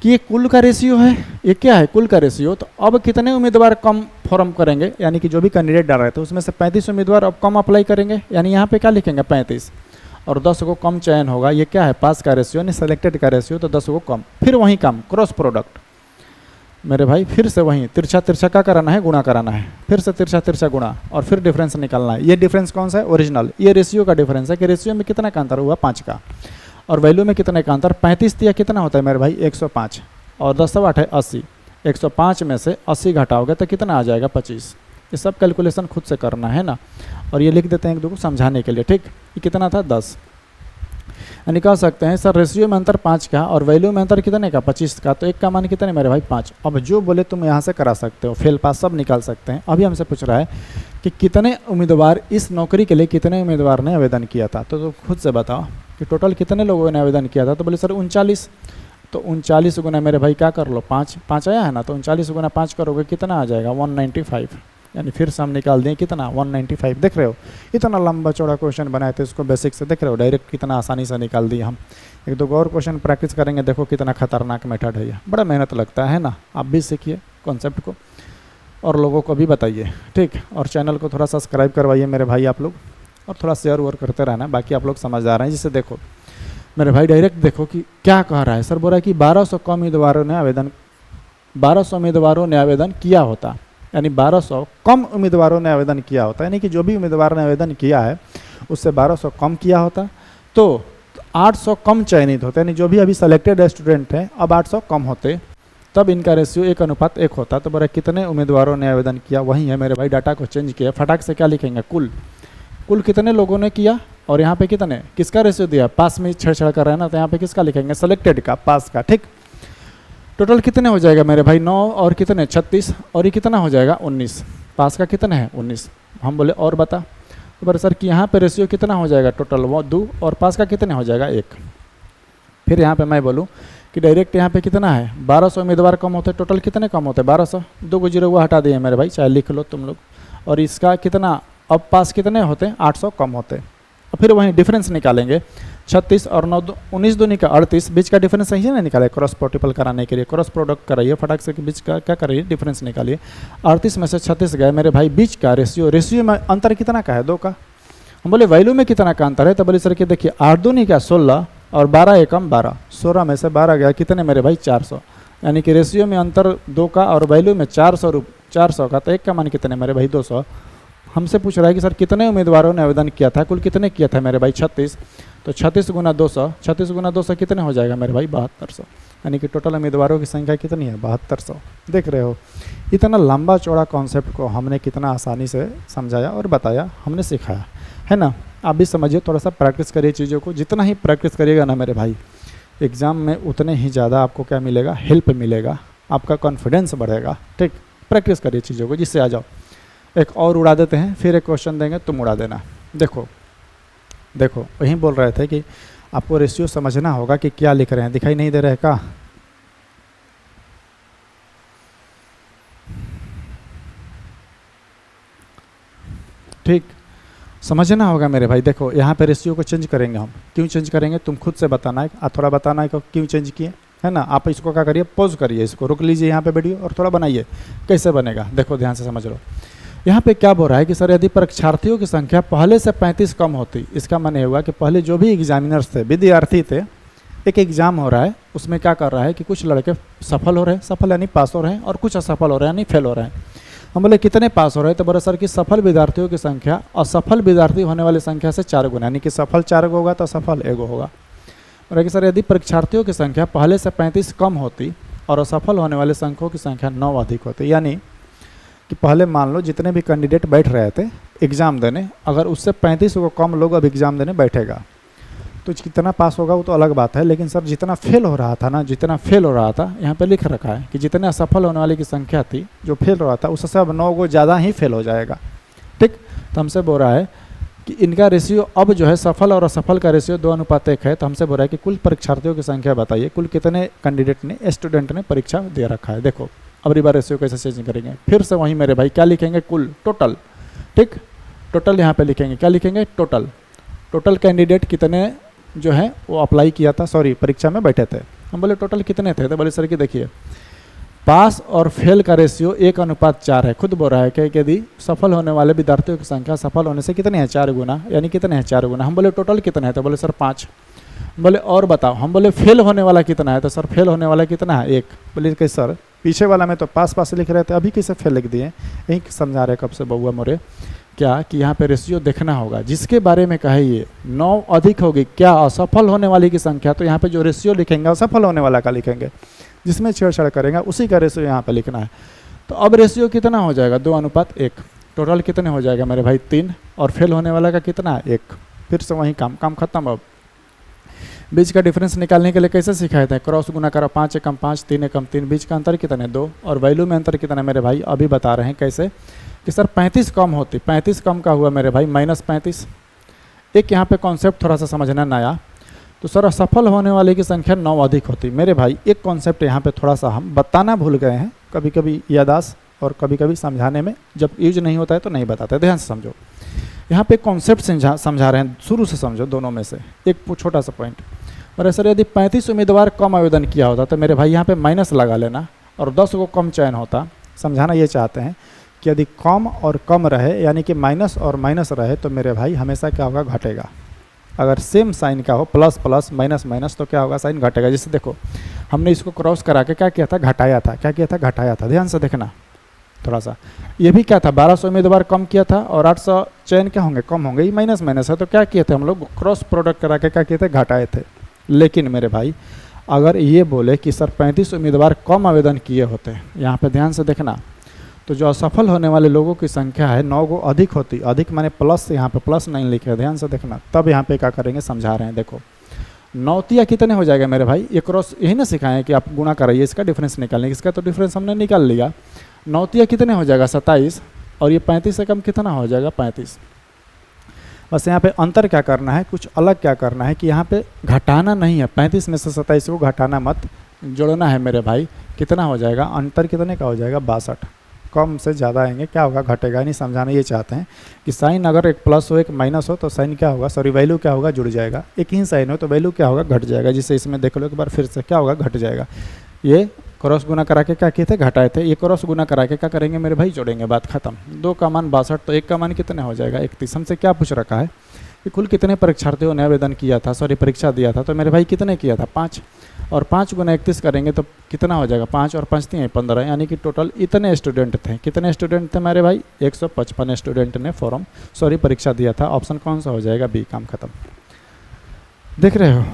S1: कि ये कुल का रेशियो है, ये क्या है कुल का रेशियो। तो अब कितने उम्मीदवार कम फॉर्म करेंगे, यानी कि जो भी कैंडिडेट डाल रहे थे उसमें से 35 उम्मीदवार अब कम अप्लाई करेंगे, यानी यहाँ पे क्या लिखेंगे 35, और 10 को कम चयन होगा, ये क्या है पास का रेशियो, यानी सेलेक्टेड का रेशियो, तो 10 को कम, फिर वहीं कम, क्रॉस प्रोडक्ट मेरे भाई, फिर से वहीं तिरछा तिरछा क्या कराना है, गुणा कराना है, फिर से तिरछा तिरछा गुणा, और फिर डिफरेंस निकालना है। ये डिफरेंस कौन सा है, ओरिजिनल, ये रेशियो का डिफरेंस है कि रेशियो में कितना का अंतर हुआ 5 का, और वैल्यू में कितने का अंतर, 35 तिया कितना होता है मेरे भाई 105, और 10 8 है 80, 105 में से 80 घटाओगे तो कितना आ जाएगा 25। ये सब कैलकुलेशन खुद से करना है ना, और ये लिख देते हैं एक दो को समझाने के लिए, ठीक। ये कितना था 10, यानी कह सकते हैं सर रेशियो में अंतर 5 का और वैल्यू में अंतर कितने का 25 का, तो एक का मान कितने मेरे भाई 5। अब जो बोले तुम यहाँ से करा सकते हो, फेल पास सब निकाल सकते हैं। अभी हमसे पूछ रहा है कि कितने उम्मीदवार इस नौकरी के लिए, कितने उम्मीदवार ने आवेदन किया था, तो खुद से बताओ कि टोटल कितने लोगों ने आवेदन किया था। तो बोले सर 39, तो 39 गुना मेरे भाई क्या कर लो 5 आया है ना, तो 39 गुना 5 करोगे कितना आ जाएगा 195, यानी फिर से हम निकाल दें कितना 195। देख रहे हो इतना लंबा चौड़ा क्वेश्चन बनाए थे, उसको बेसिक से देख रहे हो, डायरेक्ट कितना आसानी से निकाल दिए हम। एक दो और क्वेश्चन प्रैक्टिस करेंगे, देखो कितना खतरनाक मेथड है ये, बड़ा मेहनत लगता है ना। आप भी सीखिए कॉन्सेप्ट को और लोगों को भी बताइए, ठीक। और चैनल को थोड़ा सब्सक्राइब करवाइए मेरे भाई आप लोग, और थोड़ा शेयर वोर करते रहना, बाकी आप लोग समझदार हैं। जिससे देखो मेरे भाई डायरेक्ट देखो कि क्या कह रहा है, सर बोल रहा है कि 1200 कम उम्मीदवारों ने आवेदन, 1200 उम्मीदवारों ने आवेदन किया होता, यानी 1200 कम उम्मीदवारों ने आवेदन किया होता, यानी कि जो भी उम्मीदवार ने आवेदन किया है उससे 1200 कम किया होता, तो 800 कम चयनित होते, यानी जो भी अभी सेलेक्टेड स्टूडेंट हैं अब 800 कम होते, तब इनका रेशियो 1:1 होता। तो बोला कितने उम्मीदवारों ने आवेदन किया, वही है मेरे भाई, डाटा को चेंज किया, फटाक से क्या लिखेंगे कुल कितने लोगों ने किया, और यहाँ पे कितने किसका रेशियो दिया, पास में छेड़छाड़ कर रहे हैं ना, तो यहाँ पे किसका लिखेंगे सेलेक्टेड का, पास का, ठीक। टोटल कितने हो जाएगा मेरे भाई 9 और कितने 36, और ये कितना हो जाएगा 19, पास का कितने है 19। हम बोले और बता, तो बोले सर कि यहाँ पे रेशियो कितना हो जाएगा टोटल वो 2, और पास का कितने हो जाएगा 1। फिर यहाँ पे मैं बोलूँ कि डायरेक्ट यहाँ पे कितना है 1200 उम्मीदवार कम होते, टोटल कितने कम होते 1200, 2 को 0 वो हटा दिए मेरे भाई, चाहे लिख लो तुम लोग। और इसका कितना, अब पास कितने होते 800 कम होते। और फिर वहीं डिफरेंस निकालेंगे, 36 और 9 19 दूनी का 38, बीच का डिफरेंस सही है ना निकाले, क्रॉस मल्टीपल कराने के लिए क्रॉस प्रोडक्ट कराइए, फटाक से बीच का क्या करिए डिफरेंस निकालिए। 38 में से 36 गए मेरे भाई, बीच का रेशियो में अंतर कितना का है 2 का। हम बोले वैल्यू में कितना का अंतर है, तो बोले सर कि देखिए 8 दूनी का 16 और 12 एकम 12, 16 में से 12 गया कितने मेरे भाई 400, यानी कि रेशियो में अंतर 2 का और वैल्यू में 400 का, तो एक का मान कितने मेरे भाई 200। हमसे पूछ रहा है कि सर कितने उम्मीदवारों ने आवेदन किया था, कुल कितने किया था मेरे भाई 36, तो 36 गुना 200, 36 गुना 200 कितने हो जाएगा मेरे भाई 7200, यानी कि टोटल उम्मीदवारों की संख्या कितनी है 7200। देख रहे हो इतना लंबा चौड़ा कॉन्सेप्ट को हमने कितना आसानी से समझाया और बताया, हमने सिखाया है ना। आप भी समझिए, थोड़ा सा प्रैक्टिस करिए चीज़ों को, जितना ही प्रैक्टिस करिएगा ना मेरे भाई एग्ज़ाम में उतने ही ज़्यादा आपको क्या मिलेगा, हेल्प मिलेगा, आपका कॉन्फिडेंस बढ़ेगा। ठीक, प्रैक्टिस करिए चीज़ों को, जिससे आ जाओ। एक और उड़ा देते हैं, फिर एक क्वेश्चन देंगे, तुम उड़ा देना। देखो देखो, वहीं बोल रहे थे कि आपको रेशियो समझना होगा कि क्या लिख रहे हैं, दिखाई नहीं दे रहा है का? ठीक, समझना होगा मेरे भाई। देखो यहाँ पे रेशियो को चेंज करेंगे हम, क्यों चेंज करेंगे तुम खुद से बताना है, थोड़ा बताना है कि क्यों चेंज किए, है ना। आप इसको क्या करिए, पॉज करिए, इसको रोक लीजिए यहाँ पे वीडियो और थोड़ा बनाइए कैसे बनेगा। देखो ध्यान से समझ लो, यहाँ पे क्या बोल रहा है कि सर यदि परीक्षार्थियों की संख्या पहले से 35 कम होती, इसका माने हुआ कि पहले जो भी एग्जामिनर्स थे, विद्यार्थी थे, एक एग्जाम हो रहा है, उसमें क्या कर रहा है कि कुछ लड़के सफल हो रहे हैं, सफल यानी पास हो रहे हैं, और कुछ असफल हो रहे हैं यानी फेल हो रहे हैं। हम बोले कितने पास हो रहे हैं, तो बोले सर कि सफल विद्यार्थियों की संख्या असफल विद्यार्थी होने वाली संख्या से 4 गुना, यानी कि सफल 4 गो होगा तो असफल 1 गो होगा। बोले कि सर यदि परीक्षार्थियों की संख्या पहले से 35 कम होती और असफल होने वाले संख्याओं की संख्या 9 अधिक होती, यानी कि पहले मान लो जितने भी कैंडिडेट बैठ रहे थे एग्ज़ाम देने, अगर उससे 35 को कम लोग अब एग्ज़ाम देने बैठेगा तो कितना पास होगा वो तो अलग बात है। लेकिन सर जितना फेल हो रहा था ना, जितना फेल हो रहा था, यहाँ पे लिख रखा है कि जितने असफल होने वाले की संख्या थी, जो फेल हो रहा था उससे अब 9 गो ज़्यादा ही फेल हो जाएगा। ठीक, तो हमसे बोल रहा है कि इनका रेशियो अब जो है सफल और असफल का रेशियो 2:1 है। तो हमसे बोल रहा है कि कुल परीक्षार्थियों की संख्या बताइए, कुल कितने कैंडिडेट ने, स्टूडेंट ने परीक्षा दे रखा है। देखो अब रिबार रेशियो कैसे चेंज करेंगे, फिर से वहीं मेरे भाई क्या लिखेंगे, कुल, टोटल। ठीक, टोटल यहाँ पे लिखेंगे, क्या लिखेंगे, टोटल। टोटल कैंडिडेट कितने जो है वो अप्लाई किया था, सॉरी परीक्षा में बैठे थे। हम बोले टोटल कितने थे, तो बोले सर कि देखिए पास और फेल का रेशियो 1:4 है। खुद बोल रहा है कि यदि सफल होने वाले विद्यार्थियों की संख्या सफल होने से कितने हैं, 4 गुना, यानी कितने हैं, 4 गुना। हम बोले टोटल कितना है, तो बोले सर 5। बोले और बताओ, हम बोले फेल होने वाला कितना है, तो सर फेल होने वाला कितना है, 1। बोले कि सर पीछे वाला में तो पास पास लिख रहे थे, अभी कैसे फेल लिख दिए, यही समझा रहे कब से बउआ मोरे, क्या कि यहाँ पे रेशियो देखना होगा जिसके बारे में कहे ये 9 अधिक होगी क्या असफल होने वाली की संख्या, तो यहाँ पे जो रेशियो लिखेंगे असफल होने वाला का लिखेंगे, जिसमें छेड़छाड़ करेंगे उसी का रेशियो यहाँ पे लिखना है। तो अब रेशियो कितना हो जाएगा, 2:1। टोटल कितने हो जाएगा मेरे भाई, 3, और फेल होने वाला का कितना है, 1। फिर से वहीं काम खत्म। अब बीच का डिफरेंस निकालने के लिए कैसे सिखाए थे, क्रॉस गुना करो, 5 एकम 5, 3 एकम 3, बीच का अंतर कितने, 2, और वैल्यू में अंतर कितना मेरे भाई, अभी बता रहे हैं कैसे कि सर 35 कम होती, 35 कम का हुआ मेरे भाई -35। एक यहाँ पे कॉन्सेप्ट थोड़ा सा समझना नया, तो सर असफल होने वाले की संख्या 9 अधिक होती। मेरे भाई एक कॉन्सेप्ट यहाँ पे थोड़ा सा हम बताना भूल गए हैं, कभी कभी याददाश्त और कभी कभी समझाने में जब यूज नहीं होता है तो नहीं बताते, ध्यान से समझो। यहाँ पे कॉन्सेप्ट समझा रहे हैं, शुरू से समझो दोनों में से एक छोटा सा पॉइंट। और सर यदि 35 उम्मीदवार कम आवेदन किया होता तो मेरे भाई यहाँ पे माइनस लगा लेना और 10 को कम चयन होता। समझाना ये चाहते हैं कि यदि कम और कम रहे, यानी कि माइनस और माइनस रहे, तो मेरे भाई हमेशा क्या होगा, घटेगा। अगर सेम साइन का हो, प्लस प्लस माइनस माइनस, तो क्या होगा, साइन घटेगा। जैसे देखो हमने इसको क्रॉस करा के क्या किया था, घटाया था। क्या किया था, घटाया था। ध्यान से देखना थोड़ा सा, ये भी क्या था, 1200 उम्मीदवार कम किया था और 800 चयन क्या होंगे, कम होंगे, ये माइनस माइनस है। तो क्या किए थे हम लोग, क्रॉस प्रोडक्ट करा के क्या किए थे, घटाए थे। लेकिन मेरे भाई अगर ये बोले कि सर 35 उम्मीदवार कम आवेदन किए होते, यहाँ पे ध्यान से देखना, तो जो असफल होने वाले लोगों की संख्या है 9 को अधिक होती। अधिक माने प्लस, यहाँ पे प्लस नहीं लिखे है, ध्यान से देखना। तब यहाँ पे क्या करेंगे, समझा रहे हैं। देखो 9 कितने हो जाएगा मेरे भाई, ये क्रॉस यही ना सिखाएं कि आप गुणा कराइए, इसका डिफरेंस निकालने, इसका तो डिफरेंस हमने निकाल लिया। 9 कितने हो जाएगा, 27, और ये 35 से कम कितना हो जाएगा, 35। बस यहाँ पे अंतर क्या करना है, कुछ अलग क्या करना है कि यहाँ पे घटाना नहीं है, 35 में से 27 को घटाना मत, जोड़ना है मेरे भाई। कितना हो जाएगा, अंतर कितने का हो जाएगा, 62। कम से ज़्यादा आएंगे, क्या होगा, घटेगा। नहीं, समझाना ये चाहते हैं कि साइन अगर एक प्लस हो एक माइनस हो तो साइन क्या होगा, सॉरी वैल्यू क्या होगा, जुड़ जाएगा। एक ही साइन हो तो वैल्यू क्या होगा, घट जाएगा। जिससे इसमें देख लो एक बार फिर से, क्या होगा, घट जाएगा। ये क्रॉस गुना करा के क्या किए थे, घटाए थे। ये क्रॉस गुना करा के क्या करेंगे मेरे भाई, जोड़ेंगे, बात खत्म। 2 का मान 62, तो 1 का मान कितने हो जाएगा, 31। हमसे क्या पूछ रखा है कि कुल कितने परीक्षार्थियों ने आवेदन किया था, सॉरी परीक्षा दिया था, तो मेरे भाई कितने किया था, 5। और 5 गुना 31 करेंगे तो कितना हो जाएगा, 5 और 5 3 15, यानी कि टोटल इतने स्टूडेंट थे। कितने स्टूडेंट थे मेरे भाई, 155 स्टूडेंट ने सॉरी परीक्षा दिया था। ऑप्शन कौन सा हो जाएगा, बी। काम खत्म। देख रहे हो,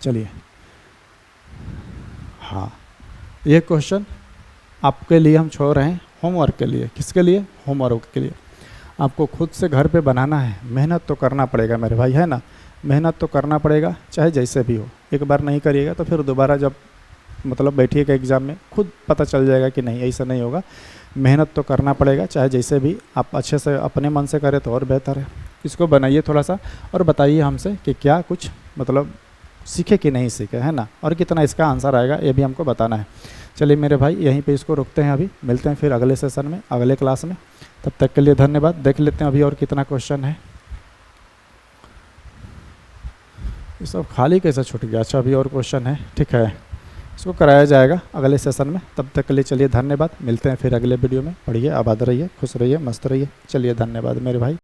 S1: चलिए। हाँ, ये क्वेश्चन आपके लिए हम छोड़ रहे हैं होमवर्क के लिए। किसके लिए, होमवर्क के लिए। आपको खुद से घर पे बनाना है, मेहनत तो करना पड़ेगा मेरे भाई, है ना। मेहनत तो करना पड़ेगा चाहे जैसे भी हो। एक बार नहीं करिएगा तो फिर दोबारा जब मतलब बैठिएगा एग्ज़ाम में खुद पता चल जाएगा कि नहीं ऐसा नहीं होगा। मेहनत तो करना पड़ेगा चाहे जैसे भी, आप अच्छे से अपने मन से करें तो और बेहतर है। इसको बनाइए थोड़ा सा और बताइए हमसे कि क्या कुछ मतलब सीखे कि नहीं सीखे, है ना, और कितना इसका आंसर आएगा ये भी हमको बताना है। चलिए मेरे भाई यहीं पे इसको रुकते हैं, अभी मिलते हैं फिर अगले सेशन में, अगले क्लास में। तब तक के लिए धन्यवाद। देख लेते हैं अभी और कितना क्वेश्चन है। ये सब खाली कैसे छूट गया? अच्छा अभी और क्वेश्चन है, ठीक है, इसको कराया जाएगा अगले सेशन में। तब तक के लिए चलिए धन्यवाद, मिलते हैं फिर अगले वीडियो में। पढ़िए, आबाद रहिए, खुश रहिए, मस्त रहिए। चलिए धन्यवाद मेरे भाई।